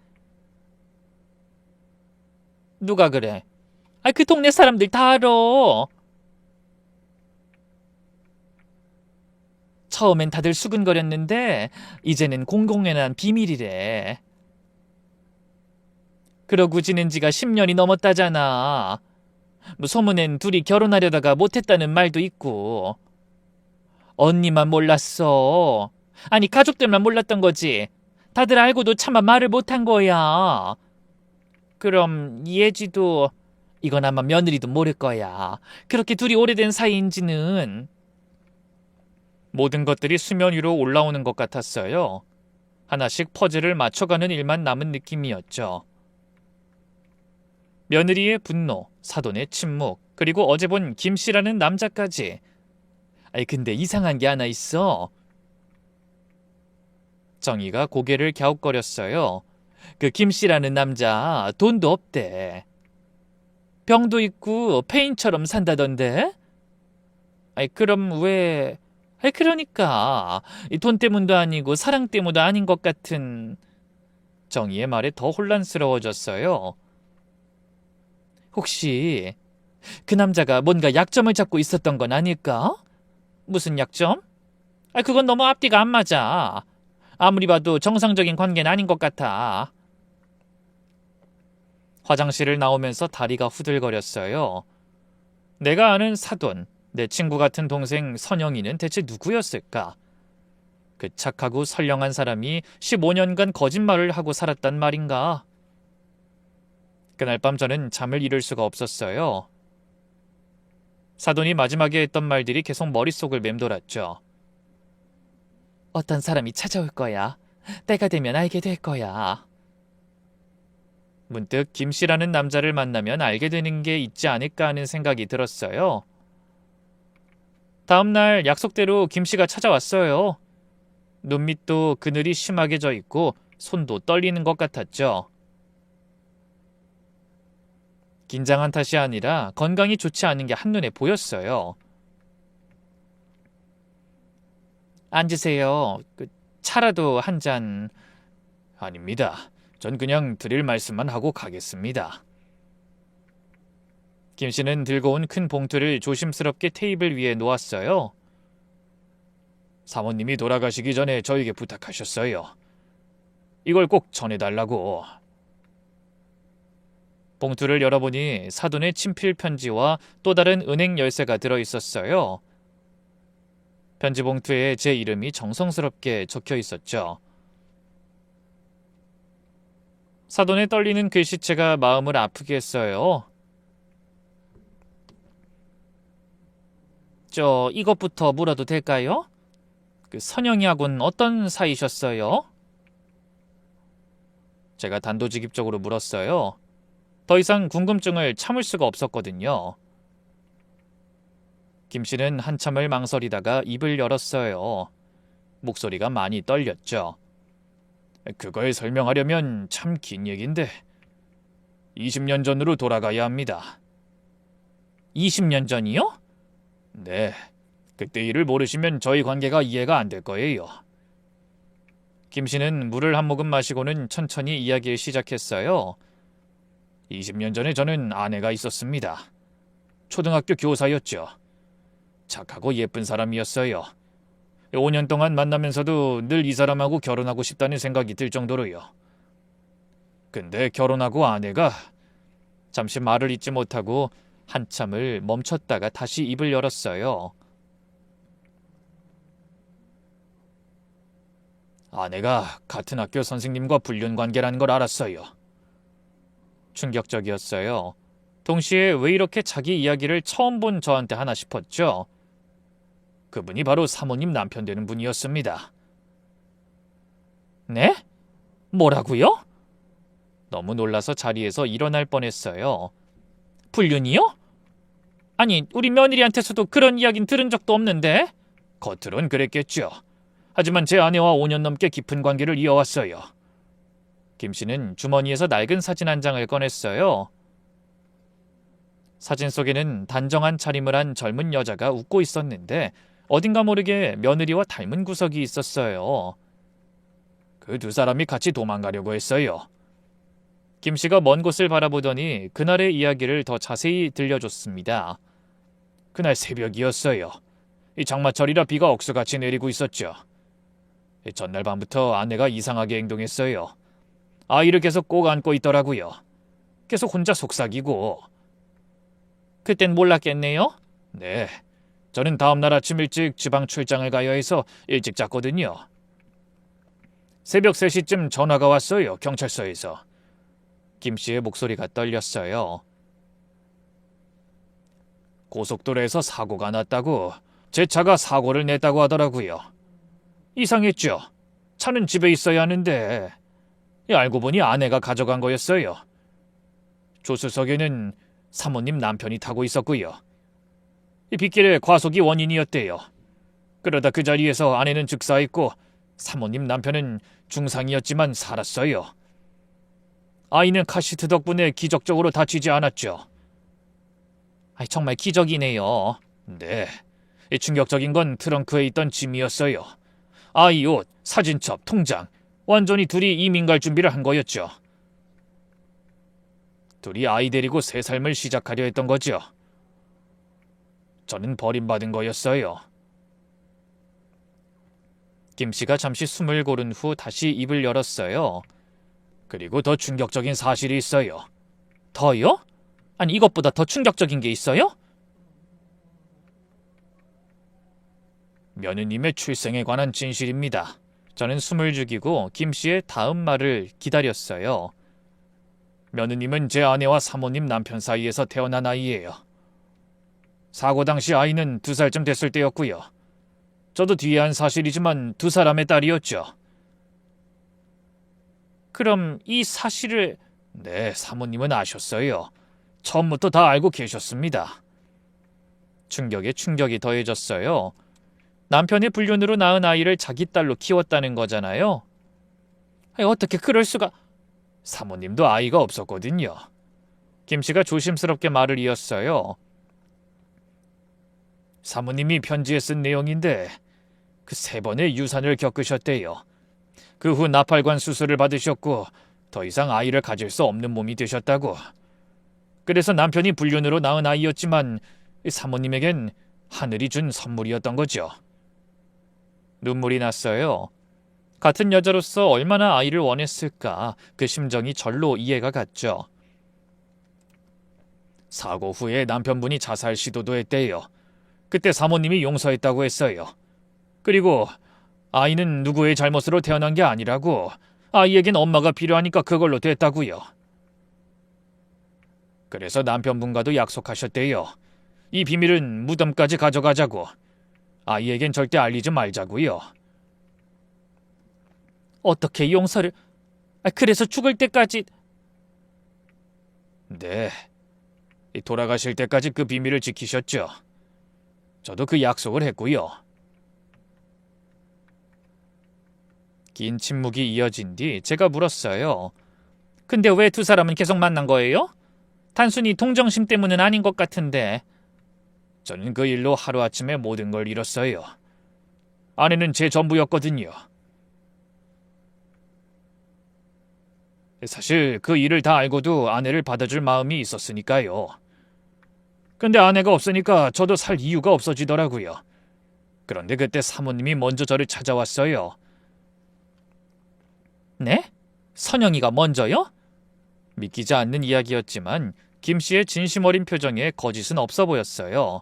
누가 그래? 그 동네 사람들 다 알아. 처음엔 다들 수근거렸는데 이제는 공공연한 비밀이래. 그러고 지낸 지가 10년이 넘었다잖아. 뭐 소문엔 둘이 결혼하려다가 못했다는 말도 있고. 언니만 몰랐어. 아니, 가족들만 몰랐던 거지. 다들 알고도 차마 말을 못한 거야. 그럼 예지도, 이건 아마 며느리도 모를 거야. 그렇게 둘이 오래된 사이인지는. 모든 것들이 수면 위로 올라오는 것 같았어요. 하나씩 퍼즐을 맞춰가는 일만 남은 느낌이었죠. 며느리의 분노, 사돈의 침묵, 그리고 어제 본 김 씨라는 남자까지. 근데 이상한 게 하나 있어. 정희가 고개를 갸웃거렸어요. 그 김 씨라는 남자 돈도 없대. 병도 있고 폐인처럼 산다던데? 그럼 왜... 그러니까 돈 때문도 아니고 사랑 때문도 아닌 것 같은... 정희의 말에 더 혼란스러워졌어요. 혹시 그 남자가 뭔가 약점을 잡고 있었던 건 아닐까? 무슨 약점? 그건 너무 앞뒤가 안 맞아. 아무리 봐도 정상적인 관계는 아닌 것 같아. 화장실을 나오면서 다리가 후들거렸어요. 내가 아는 사돈, 내 친구 같은 동생 선영이는 대체 누구였을까? 그 착하고 선량한 사람이 15년간 거짓말을 하고 살았단 말인가? 그날 밤 저는 잠을 이룰 수가 없었어요. 사돈이 마지막에 했던 말들이 계속 머릿속을 맴돌았죠. 어떤 사람이 찾아올 거야. 때가 되면 알게 될 거야. 문득 김 씨라는 남자를 만나면 알게 되는 게 있지 않을까 하는 생각이 들었어요. 다음 날 약속대로 김 씨가 찾아왔어요. 눈밑도 그늘이 심하게 져 있고 손도 떨리는 것 같았죠. 긴장한 탓이 아니라 건강이 좋지 않은 게 한눈에 보였어요. 앉으세요. 차라도 한 잔... 아닙니다. 전 그냥 드릴 말씀만 하고 가겠습니다. 김 씨는 들고 온 큰 봉투를 조심스럽게 테이블 위에 놓았어요. 사모님이 돌아가시기 전에 저에게 부탁하셨어요. 이걸 꼭 전해달라고. 봉투를 열어보니 사돈의 친필 편지와 또 다른 은행 열쇠가 들어있었어요. 편지 봉투에 제 이름이 정성스럽게 적혀 있었죠. 사돈의 떨리는 글씨체가 마음을 아프게 했어요. 이것부터 물어도 될까요? 선영이하고는 어떤 사이셨어요? 제가 단도직입적으로 물었어요. 더 이상 궁금증을 참을 수가 없었거든요. 김 씨는 한참을 망설이다가 입을 열었어요. 목소리가 많이 떨렸죠. 그걸 설명하려면 참 긴 얘긴데 20년 전으로 돌아가야 합니다. 20년 전이요? 네, 그때 일을 모르시면 저희 관계가 이해가 안 될 거예요. 김 씨는 물을 한 모금 마시고는 천천히 이야기를 시작했어요. 20년 전에 저는 아내가 있었습니다. 초등학교 교사였죠. 착하고 예쁜 사람이었어요. 5년 동안 만나면서도 늘 이 사람하고 결혼하고 싶다는 생각이 들 정도로요. 근데 결혼하고 아내가 잠시 말을 잇지 못하고 한참을 멈췄다가 다시 입을 열었어요. 아내가 같은 학교 선생님과 불륜 관계라는 걸 알았어요. 충격적이었어요. 동시에 왜 이렇게 자기 이야기를 처음 본 저한테 하나 싶었죠. 그분이 바로 사모님 남편 되는 분이었습니다. 네? 뭐라고요? 너무 놀라서 자리에서 일어날 뻔했어요. 불륜이요? 아니, 우리 며느리한테서도 그런 이야기는 들은 적도 없는데? 겉으론 그랬겠죠. 하지만 제 아내와 5년 넘게 깊은 관계를 이어왔어요. 김 씨는 주머니에서 낡은 사진 한 장을 꺼냈어요. 사진 속에는 단정한 차림을 한 젊은 여자가 웃고 있었는데 어딘가 모르게 며느리와 닮은 구석이 있었어요. 그 두 사람이 같이 도망가려고 했어요. 김 씨가 먼 곳을 바라보더니 그날의 이야기를 더 자세히 들려줬습니다. 그날 새벽이었어요. 이 장마철이라 비가 억수같이 내리고 있었죠. 전날 밤부터 아내가 이상하게 행동했어요. 아이를 계속 꼭 안고 있더라고요. 계속 혼자 속삭이고. 그땐 몰랐겠네요? 네. 저는 다음날 아침 일찍 지방 출장을 가야 해서 일찍 잤거든요. 새벽 3시쯤 전화가 왔어요. 경찰서에서. 김 씨의 목소리가 떨렸어요. 고속도로에서 사고가 났다고 제 차가 사고를 냈다고 하더라고요. 이상했죠. 차는 집에 있어야 하는데 알고 보니 아내가 가져간 거였어요. 조수석에는 사모님 남편이 타고 있었고요. 이 빗길에 과속이 원인이었대요. 그러다 그 자리에서 아내는 즉사했고 사모님 남편은 중상이었지만 살았어요. 아이는 카시트 덕분에 기적적으로 다치지 않았죠. 정말 기적이네요. 네. 충격적인 건 트렁크에 있던 짐이었어요. 아이 옷, 사진첩, 통장. 완전히 둘이 이민 갈 준비를 한 거였죠. 둘이 아이 데리고 새 삶을 시작하려 했던 거죠. 저는 버림받은 거였어요. 김 씨가 잠시 숨을 고른 후 다시 입을 열었어요. 그리고 더 충격적인 사실이 있어요. 더요? 아니, 이것보다 더 충격적인 게 있어요? 며느님의 출생에 관한 진실입니다. 저는 숨을 죽이고 김 씨의 다음 말을 기다렸어요. 며느님은 제 아내와 사모님 남편 사이에서 태어난 아이예요. 사고 당시 아이는 2살쯤 됐을 때였고요. 저도 뒤에 한 사실이지만 두 사람의 딸이었죠. 그럼 이 사실을... 네, 사모님은 아셨어요. 처음부터 다 알고 계셨습니다. 충격에 충격이 더해졌어요. 남편의 불륜으로 낳은 아이를 자기 딸로 키웠다는 거잖아요. 어떻게 그럴 수가... 사모님도 아이가 없었거든요. 김 씨가 조심스럽게 말을 이었어요. 사모님이 편지에 쓴 내용인데 그 3번의 유산을 겪으셨대요. 그 후 나팔관 수술을 받으셨고 더 이상 아이를 가질 수 없는 몸이 되셨다고. 그래서 남편이 불륜으로 낳은 아이였지만 사모님에겐 하늘이 준 선물이었던 거죠. 눈물이 났어요. 같은 여자로서 얼마나 아이를 원했을까 그 심정이 절로 이해가 갔죠. 사고 후에 남편분이 자살 시도도 했대요. 그때 사모님이 용서했다고 했어요. 그리고 아이는 누구의 잘못으로 태어난 게 아니라고, 아이에겐 엄마가 필요하니까 그걸로 됐다고요. 그래서 남편분과도 약속하셨대요. 이 비밀은 무덤까지 가져가자고. 아이에겐 절대 알리지 말자고요. 어떻게 용서를... 그래서 죽을 때까지... 네. 돌아가실 때까지 그 비밀을 지키셨죠. 저도 그 약속을 했고요. 긴 침묵이 이어진 뒤 제가 물었어요. 근데 왜 두 사람은 계속 만난 거예요? 단순히 동정심 때문은 아닌 것 같은데. 저는 그 일로 하루아침에 모든 걸 잃었어요. 아내는 제 전부였거든요. 사실 그 일을 다 알고도 아내를 받아줄 마음이 있었으니까요. 근데 아내가 없으니까 저도 살 이유가 없어지더라고요. 그런데 그때 사모님이 먼저 저를 찾아왔어요. 네? 선영이가 먼저요? 믿기지 않는 이야기였지만 김 씨의 진심 어린 표정에 거짓은 없어 보였어요.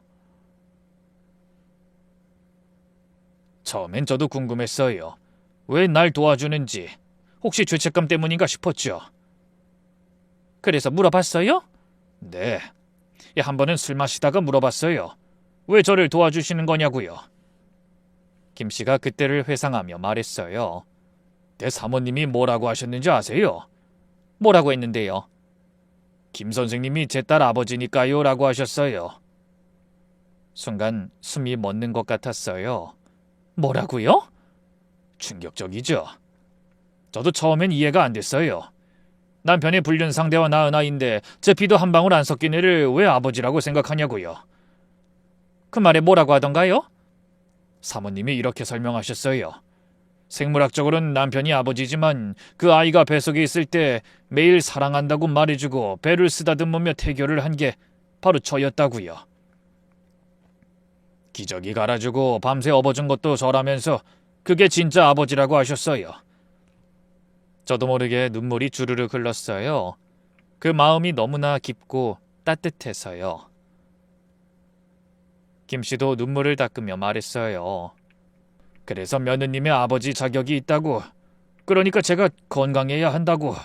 처음엔 저도 궁금했어요. 왜 날 도와주는지, 혹시 죄책감 때문인가 싶었죠. 그래서 물어봤어요? 네. 한 번은 술 마시다가 물어봤어요. 왜 저를 도와주시는 거냐고요. 김 씨가 그때를 회상하며 말했어요. 내 사모님이 뭐라고 하셨는지 아세요? 뭐라고 했는데요? 김 선생님이 제 딸 아버지니까요 라고 하셨어요. 순간 숨이 멎는 것 같았어요. 뭐라고요? 충격적이죠. 저도 처음엔 이해가 안 됐어요. 남편이 불륜 상대와 낳은 아이인데 제 피도 한 방울 안 섞인 애를 왜 아버지라고 생각하냐고요. 그 말에 뭐라고 하던가요? 사모님이 이렇게 설명하셨어요. 생물학적으로는 남편이 아버지지만 그 아이가 뱃속에 있을 때 매일 사랑한다고 말해주고 배를 쓰다듬으며 태교를 한 게 바로 저였다고요. 기저귀 갈아주고 밤새 업어준 것도 저라면서 그게 진짜 아버지라고 하셨어요. 저도 모르게 눈물이 주르륵 흘렀어요. 그 마음이 너무나 깊고 따뜻해서요. 김 씨도 눈물을 닦으며 말했어요. 그래서 며느님의 아버지 자격이 있다고. 그러니까 제가 건강해야 한다고.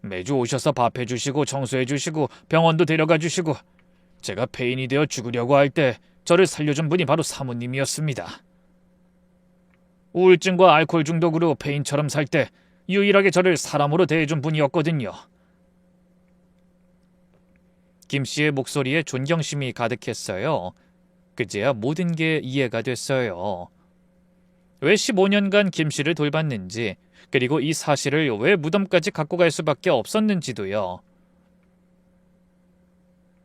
매주 오셔서 밥 해주시고 청소해주시고 병원도 데려가 주시고 제가 폐인이 되어 죽으려고 할 때 저를 살려준 분이 바로 사모님이었습니다. 우울증과 알코올 중독으로 폐인처럼 살 때 유일하게 저를 사람으로 대해준 분이었거든요. 김 씨의 목소리에 존경심이 가득했어요. 그제야 모든 게 이해가 됐어요. 왜 15년간 김 씨를 돌봤는지, 그리고 이 사실을 왜 무덤까지 갖고 갈 수밖에 없었는지도요.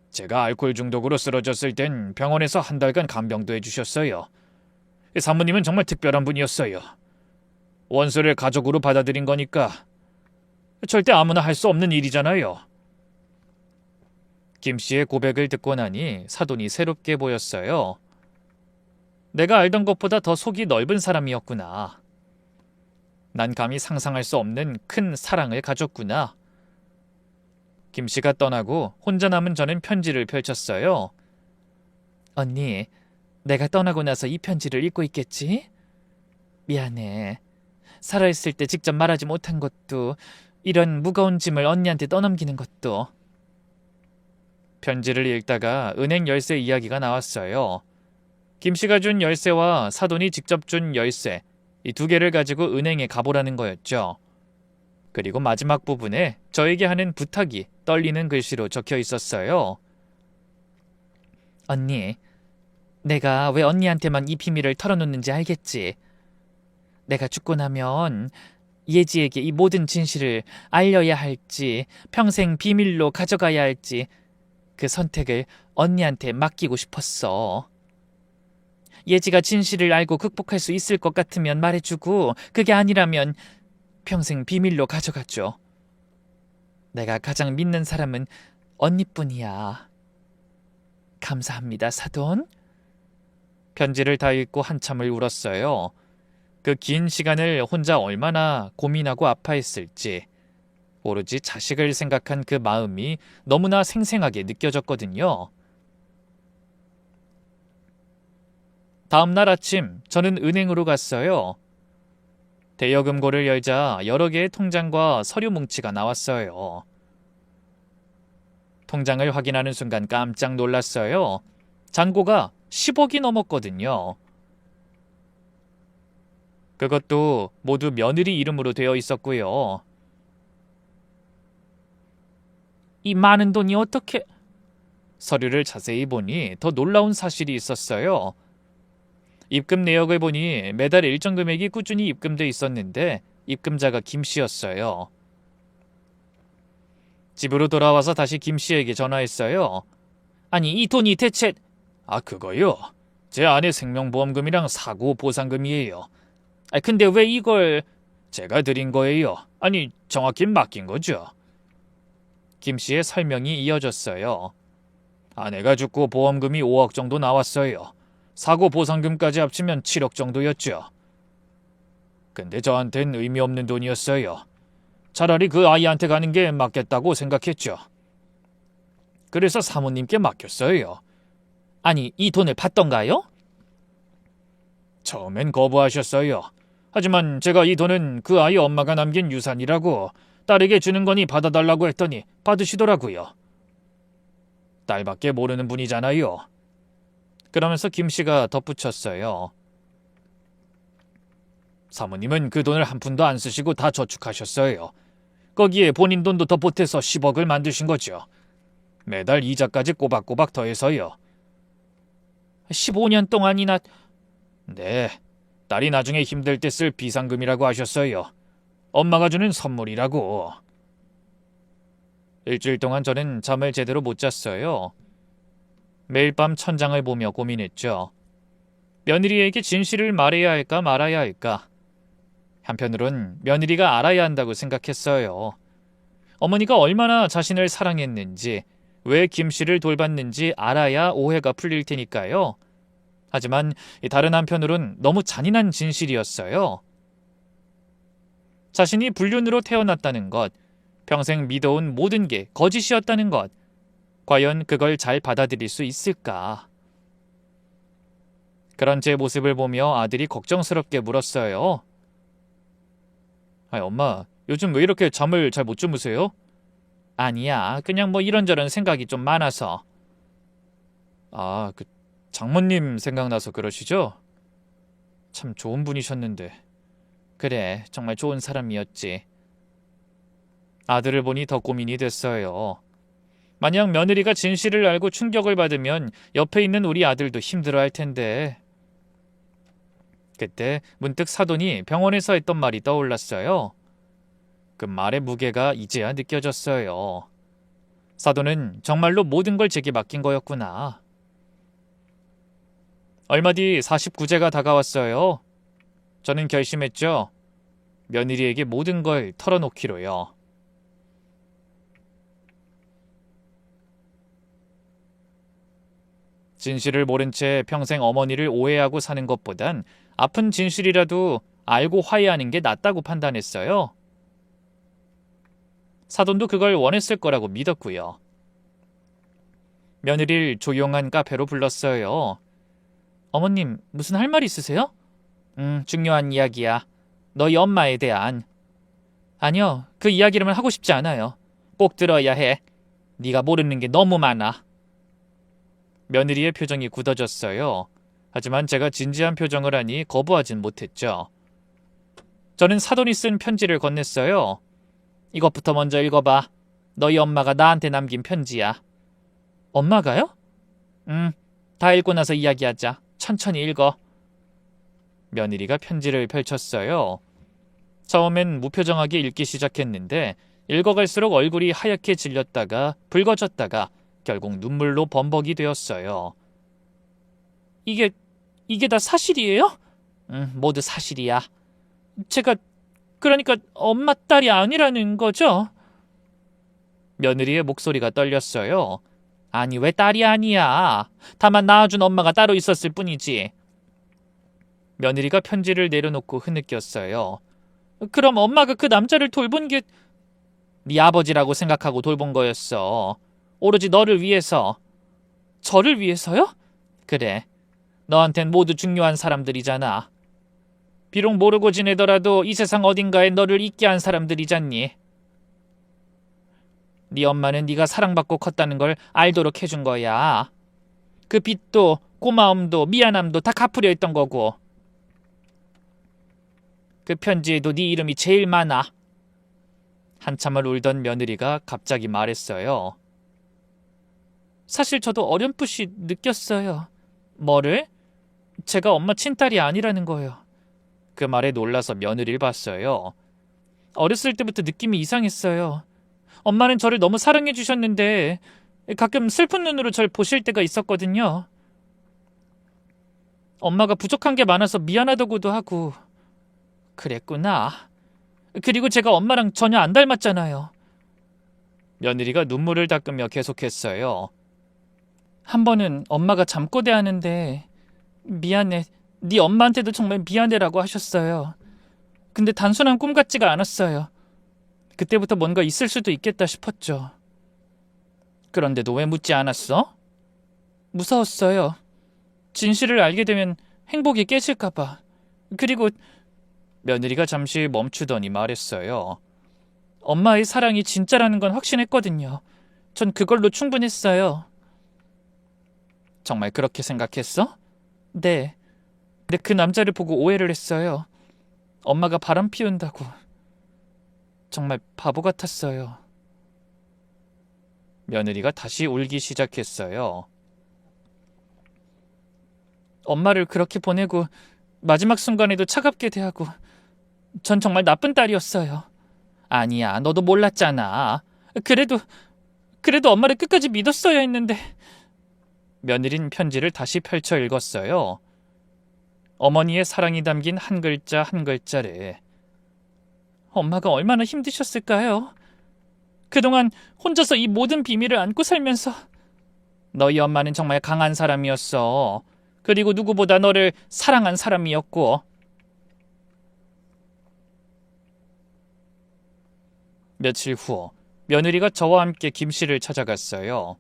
제가 알코올 중독으로 쓰러졌을 땐 병원에서 한 달간 간병도 해주셨어요. 사모님은 정말 특별한 분이었어요. 원수를 가족으로 받아들인 거니까 절대 아무나 할 수 없는 일이잖아요. 김 씨의 고백을 듣고 나니 사돈이 새롭게 보였어요. 내가 알던 것보다 더 속이 넓은 사람이었구나. 난 감히 상상할 수 없는 큰 사랑을 가졌구나. 김 씨가 떠나고 혼자 남은 저는 편지를 펼쳤어요. 언니, 내가 떠나고 나서 이 편지를 읽고 있겠지? 미안해. 살아있을 때 직접 말하지 못한 것도, 이런 무거운 짐을 언니한테 떠넘기는 것도. 편지를 읽다가 은행 열쇠 이야기가 나왔어요. 김 씨가 준 열쇠와 사돈이 직접 준 열쇠, 이 두 개를 가지고 은행에 가보라는 거였죠. 그리고 마지막 부분에 저에게 하는 부탁이 떨리는 글씨로 적혀 있었어요. 언니, 내가 왜 언니한테만 이 비밀을 털어놓는지 알겠지? 내가 죽고 나면 예지에게 이 모든 진실을 알려야 할지, 평생 비밀로 가져가야 할지, 그 선택을 언니한테 맡기고 싶었어. 예지가 진실을 알고 극복할 수 있을 것 같으면 말해주고, 그게 아니라면 평생 비밀로 가져가죠. 내가 가장 믿는 사람은 언니뿐이야. 감사합니다, 사돈. 편지를 다 읽고 한참을 울었어요. 그 긴 시간을 혼자 얼마나 고민하고 아파했을지, 오로지 자식을 생각한 그 마음이 너무나 생생하게 느껴졌거든요. 다음 날 아침 저는 은행으로 갔어요. 대여금고를 열자 여러 개의 통장과 서류 뭉치가 나왔어요. 통장을 확인하는 순간 깜짝 놀랐어요. 잔고가 10억이 넘었거든요. 그것도 모두 며느리 이름으로 되어 있었고요. 이 많은 돈이 어떻게... 서류를 자세히 보니 더 놀라운 사실이 있었어요. 입금 내역을 보니 매달 일정 금액이 꾸준히 입금돼 있었는데 입금자가 김 씨였어요. 집으로 돌아와서 다시 김 씨에게 전화했어요. 아니, 이 돈이 대체... 그거요? 제 아내 생명보험금이랑 사고 보상금이에요. 근데 왜 이걸... 제가 드린 거예요. 아니, 정확히 맡긴 거죠. 김 씨의 설명이 이어졌어요. 아내가 죽고 보험금이 5억 정도 나왔어요. 사고 보상금까지 합치면 7억 정도였죠. 근데 저한텐 의미 없는 돈이었어요. 차라리 그 아이한테 가는 게 맞겠다고 생각했죠. 그래서 사모님께 맡겼어요. 아니, 이 돈을 받던가요? 처음엔 거부하셨어요. 하지만 제가 이 돈은 그 아이 엄마가 남긴 유산이라고 딸에게 주는 거니 받아달라고 했더니 받으시더라고요. 딸밖에 모르는 분이잖아요. 그러면서 김 씨가 덧붙였어요. 사모님은 그 돈을 한 푼도 안 쓰시고 다 저축하셨어요. 거기에 본인 돈도 더 보태서 10억을 만드신 거죠. 매달 이자까지 꼬박꼬박 더해서요. 15년 동안이나. 네, 딸이 나중에 힘들 때 쓸 비상금이라고 하셨어요. 엄마가 주는 선물이라고. 일주일 동안 저는 잠을 제대로 못 잤어요. 매일 밤 천장을 보며 고민했죠. 며느리에게 진실을 말해야 할까 말아야 할까. 한편으론 며느리가 알아야 한다고 생각했어요. 어머니가 얼마나 자신을 사랑했는지, 왜 김 씨를 돌봤는지 알아야 오해가 풀릴 테니까요. 하지만 다른 한편으론 너무 잔인한 진실이었어요. 자신이 불륜으로 태어났다는 것, 평생 믿어온 모든 게 거짓이었다는 것, 과연 그걸 잘 받아들일 수 있을까? 그런 제 모습을 보며 아들이 걱정스럽게 물었어요. 엄마, 요즘 왜 이렇게 잠을 잘 못 주무세요? 아니야, 그냥 뭐 이런저런 생각이 좀 많아서. 그 장모님 생각나서 그러시죠? 참 좋은 분이셨는데. 그래, 정말 좋은 사람이었지. 아들을 보니 더 고민이 됐어요. 만약 며느리가 진실을 알고 충격을 받으면 옆에 있는 우리 아들도 힘들어할 텐데. 그때 문득 사돈이 병원에서 했던 말이 떠올랐어요. 그 말의 무게가 이제야 느껴졌어요. 사돈은 정말로 모든 걸 제게 맡긴 거였구나. 얼마 뒤 49제가 다가왔어요. 저는 결심했죠. 며느리에게 모든 걸 털어놓기로요. 진실을 모른 채 평생 어머니를 오해하고 사는 것보단 아픈 진실이라도 알고 화해하는 게 낫다고 판단했어요. 사돈도 그걸 원했을 거라고 믿었고요. 며느리를 조용한 카페로 불렀어요. 어머님, 무슨 할 말 있으세요? 중요한 이야기야. 너희 엄마에 대한. 아니요, 그 이야기를 하고 싶지 않아요. 꼭 들어야 해. 네가 모르는 게 너무 많아. 며느리의 표정이 굳어졌어요. 하지만 제가 진지한 표정을 하니 거부하진 못했죠. 저는 사돈이 쓴 편지를 건넸어요. 이것부터 먼저 읽어봐. 너희 엄마가 나한테 남긴 편지야. 엄마가요? 다 읽고 나서 이야기하자. 천천히 읽어. 며느리가 편지를 펼쳤어요. 처음엔 무표정하게 읽기 시작했는데 읽어갈수록 얼굴이 하얗게 질렸다가 붉어졌다가 결국 눈물로 범벅이 되었어요. 이게 다 사실이에요? 모두 사실이야. 제가 그러니까 엄마 딸이 아니라는 거죠? 며느리의 목소리가 떨렸어요. 아니, 왜 딸이 아니야? 다만 낳아준 엄마가 따로 있었을 뿐이지. 며느리가 편지를 내려놓고 흐느꼈어요. 그럼 엄마가 그 남자를 돌본 게 네 아버지라고 생각하고 돌본 거였어. 오로지 너를 위해서. 저를 위해서요? 그래. 너한텐 모두 중요한 사람들이잖아. 비록 모르고 지내더라도 이 세상 어딘가에 너를 있게 한 사람들이잖니. 네 엄마는 네가 사랑받고 컸다는 걸 알도록 해준 거야. 그 빚도 고마움도 미안함도 다 갚으려 했던 거고. 그 편지에도 네 이름이 제일 많아. 한참을 울던 며느리가 갑자기 말했어요. 사실 저도 어렴풋이 느꼈어요. 뭐를? 제가 엄마 친딸이 아니라는 거예요. 그 말에 놀라서 며느리를 봤어요. 어렸을 때부터 느낌이 이상했어요. 엄마는 저를 너무 사랑해 주셨는데 가끔 슬픈 눈으로 절 보실 때가 있었거든요. 엄마가 부족한 게 많아서 미안하다고도 하고. 그랬구나. 그리고 제가 엄마랑 전혀 안 닮았잖아요. 며느리가 눈물을 닦으며 계속했어요. 한 번은 엄마가 잠꼬대 하는데 미안해, 네 엄마한테도 정말 미안해라고 하셨어요. 근데 단순한 꿈 같지가 않았어요. 그때부터 뭔가 있을 수도 있겠다 싶었죠. 그런데도 왜 묻지 않았어? 무서웠어요. 진실을 알게 되면 행복이 깨질까 봐. 그리고 며느리가 잠시 멈추더니 말했어요. 엄마의 사랑이 진짜라는 건 확신했거든요. 전 그걸로 충분했어요. 정말 그렇게 생각했어? 네. 근데 그 남자를 보고 오해를 했어요. 엄마가 바람 피운다고. 정말 바보 같았어요. 며느리가 다시 울기 시작했어요. 엄마를 그렇게 보내고 마지막 순간에도 차갑게 대하고 전 정말 나쁜 딸이었어요. 아니야, 너도 몰랐잖아. 그래도 엄마를 끝까지 믿었어야 했는데. 며느린 편지를 다시 펼쳐 읽었어요. 어머니의 사랑이 담긴 한 글자 한 글자를. 엄마가 얼마나 힘드셨을까요? 그동안 혼자서 이 모든 비밀을 안고 살면서. 너희 엄마는 정말 강한 사람이었어. 그리고 누구보다 너를 사랑한 사람이었고. 며칠 후 며느리가 저와 함께 김 씨를 찾아갔어요.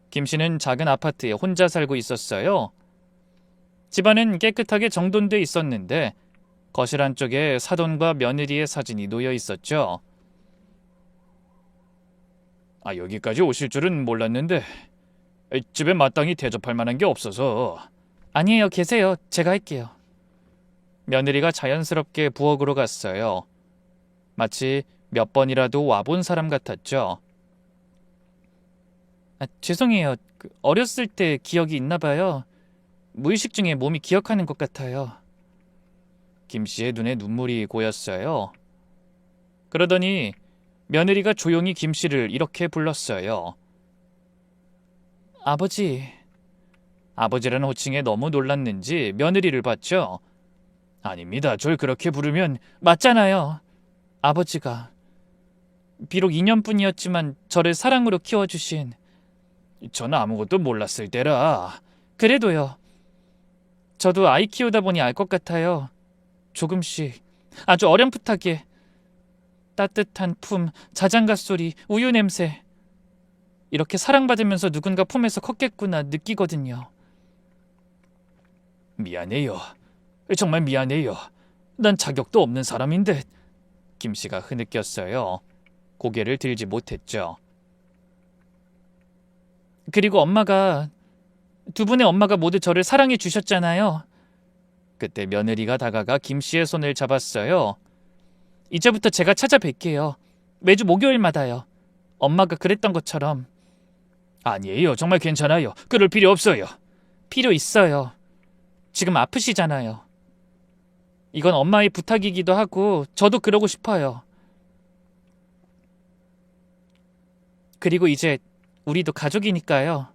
김 씨는 작은 아파트에 혼자 살고 있었어요. 집안은 깨끗하게 정돈돼 있었는데 거실 한쪽에 사돈과 며느리의 사진이 놓여 있었죠. 여기까지 오실 줄은 몰랐는데 집에 마땅히 대접할 만한 게 없어서. 아니에요, 계세요. 제가 할게요. 며느리가 자연스럽게 부엌으로 갔어요. 마치 몇 번이라도 와본 사람 같았죠. 죄송해요. 어렸을 때 기억이 있나 봐요. 무의식 중에 몸이 기억하는 것 같아요. 김 씨의 눈에 눈물이 고였어요. 그러더니 며느리가 조용히 김 씨를 이렇게 불렀어요. 아버지. 아버지라는 호칭에 너무 놀랐는지 며느리를 봤죠. 아닙니다. 절 그렇게 부르면. 맞잖아요. 아버지가. 비록 2년뿐이었지만 저를 사랑으로 키워주신. 전 아무것도 몰랐을 때라. 그래도요. 저도 아이 키우다 보니 알 것 같아요. 조금씩. 아주 어렴풋하게. 따뜻한 품, 자장가 소리, 우유 냄새. 이렇게 사랑받으면서 누군가 품에서 컸겠구나 느끼거든요. 미안해요. 정말 미안해요. 난 자격도 없는 사람인데. 김 씨가 흐느꼈어요. 고개를 들지 못했죠. 그리고 두 분의 엄마가 모두 저를 사랑해 주셨잖아요. 그때 며느리가 다가가 김 씨의 손을 잡았어요. 이제부터 제가 찾아뵐게요. 매주 목요일마다요. 엄마가 그랬던 것처럼. 아니에요. 정말 괜찮아요. 그럴 필요 없어요. 필요 있어요. 지금 아프시잖아요. 이건 엄마의 부탁이기도 하고 저도 그러고 싶어요. 그리고 이제 우리도 가족이니까요.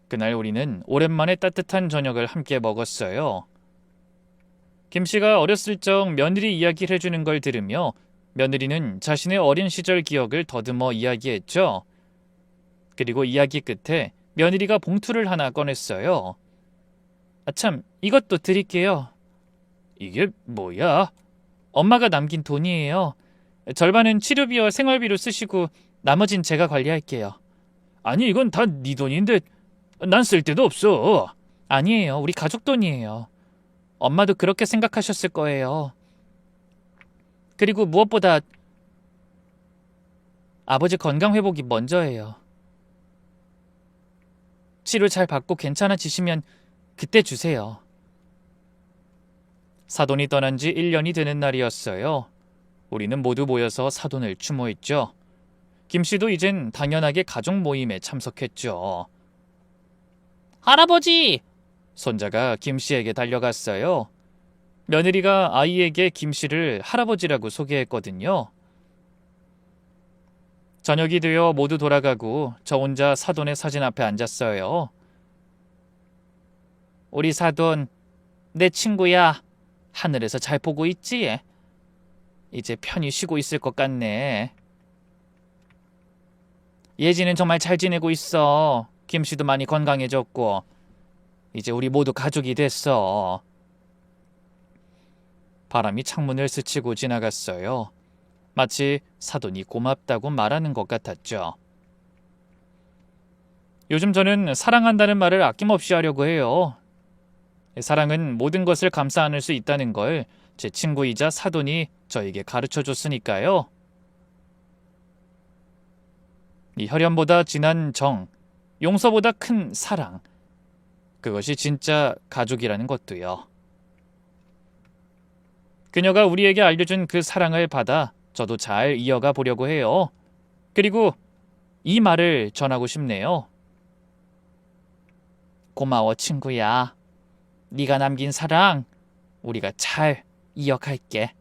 그날 우리는 오랜만에 따뜻한 저녁을 함께 먹었어요. 김 씨가 어렸을 적 며느리 이야기를 해주는 걸 들으며 며느리는 자신의 어린 시절 기억을 더듬어 이야기했죠. 그리고 이야기 끝에 며느리가 봉투를 하나 꺼냈어요. 참, 이것도 드릴게요. 이게 뭐야? 엄마가 남긴 돈이에요. 절반은 치료비와 생활비로 쓰시고 나머진 제가 관리할게요. 아니, 이건 다 네 돈인데 난 쓸 데도 없어. 아니에요. 우리 가족 돈이에요. 엄마도 그렇게 생각하셨을 거예요. 그리고 무엇보다 아버지 건강 회복이 먼저예요. 치료 잘 받고 괜찮아지시면 그때 주세요. 사돈이 떠난 지 1년이 되는 날이었어요. 우리는 모두 모여서 사돈을 추모했죠. 김 씨도 이젠 당연하게 가족 모임에 참석했죠. 할아버지! 손자가 김 씨에게 달려갔어요. 며느리가 아이에게 김 씨를 할아버지라고 소개했거든요. 저녁이 되어 모두 돌아가고 저 혼자 사돈의 사진 앞에 앉았어요. 우리 사돈, 내 친구야. 하늘에서 잘 보고 있지? 이제 편히 쉬고 있을 것 같네. 예지는 정말 잘 지내고 있어. 김씨도 많이 건강해졌고 이제 우리 모두 가족이 됐어. 바람이 창문을 스치고 지나갔어요. 마치 사돈이 고맙다고 말하는 것 같았죠. 요즘 저는 사랑한다는 말을 아낌없이 하려고 해요. 사랑은 모든 것을 감싸 안을 수 있다는 걸 제 친구이자 사돈이 저에게 가르쳐 줬으니까요. 이 혈연보다 진한 정, 용서보다 큰 사랑. 그것이 진짜 가족이라는 것도요. 그녀가 우리에게 알려준 그 사랑을 받아 저도 잘 이어가 보려고 해요. 그리고 이 말을 전하고 싶네요. 고마워 친구야. 네가 남긴 사랑 우리가 잘 이어갈게.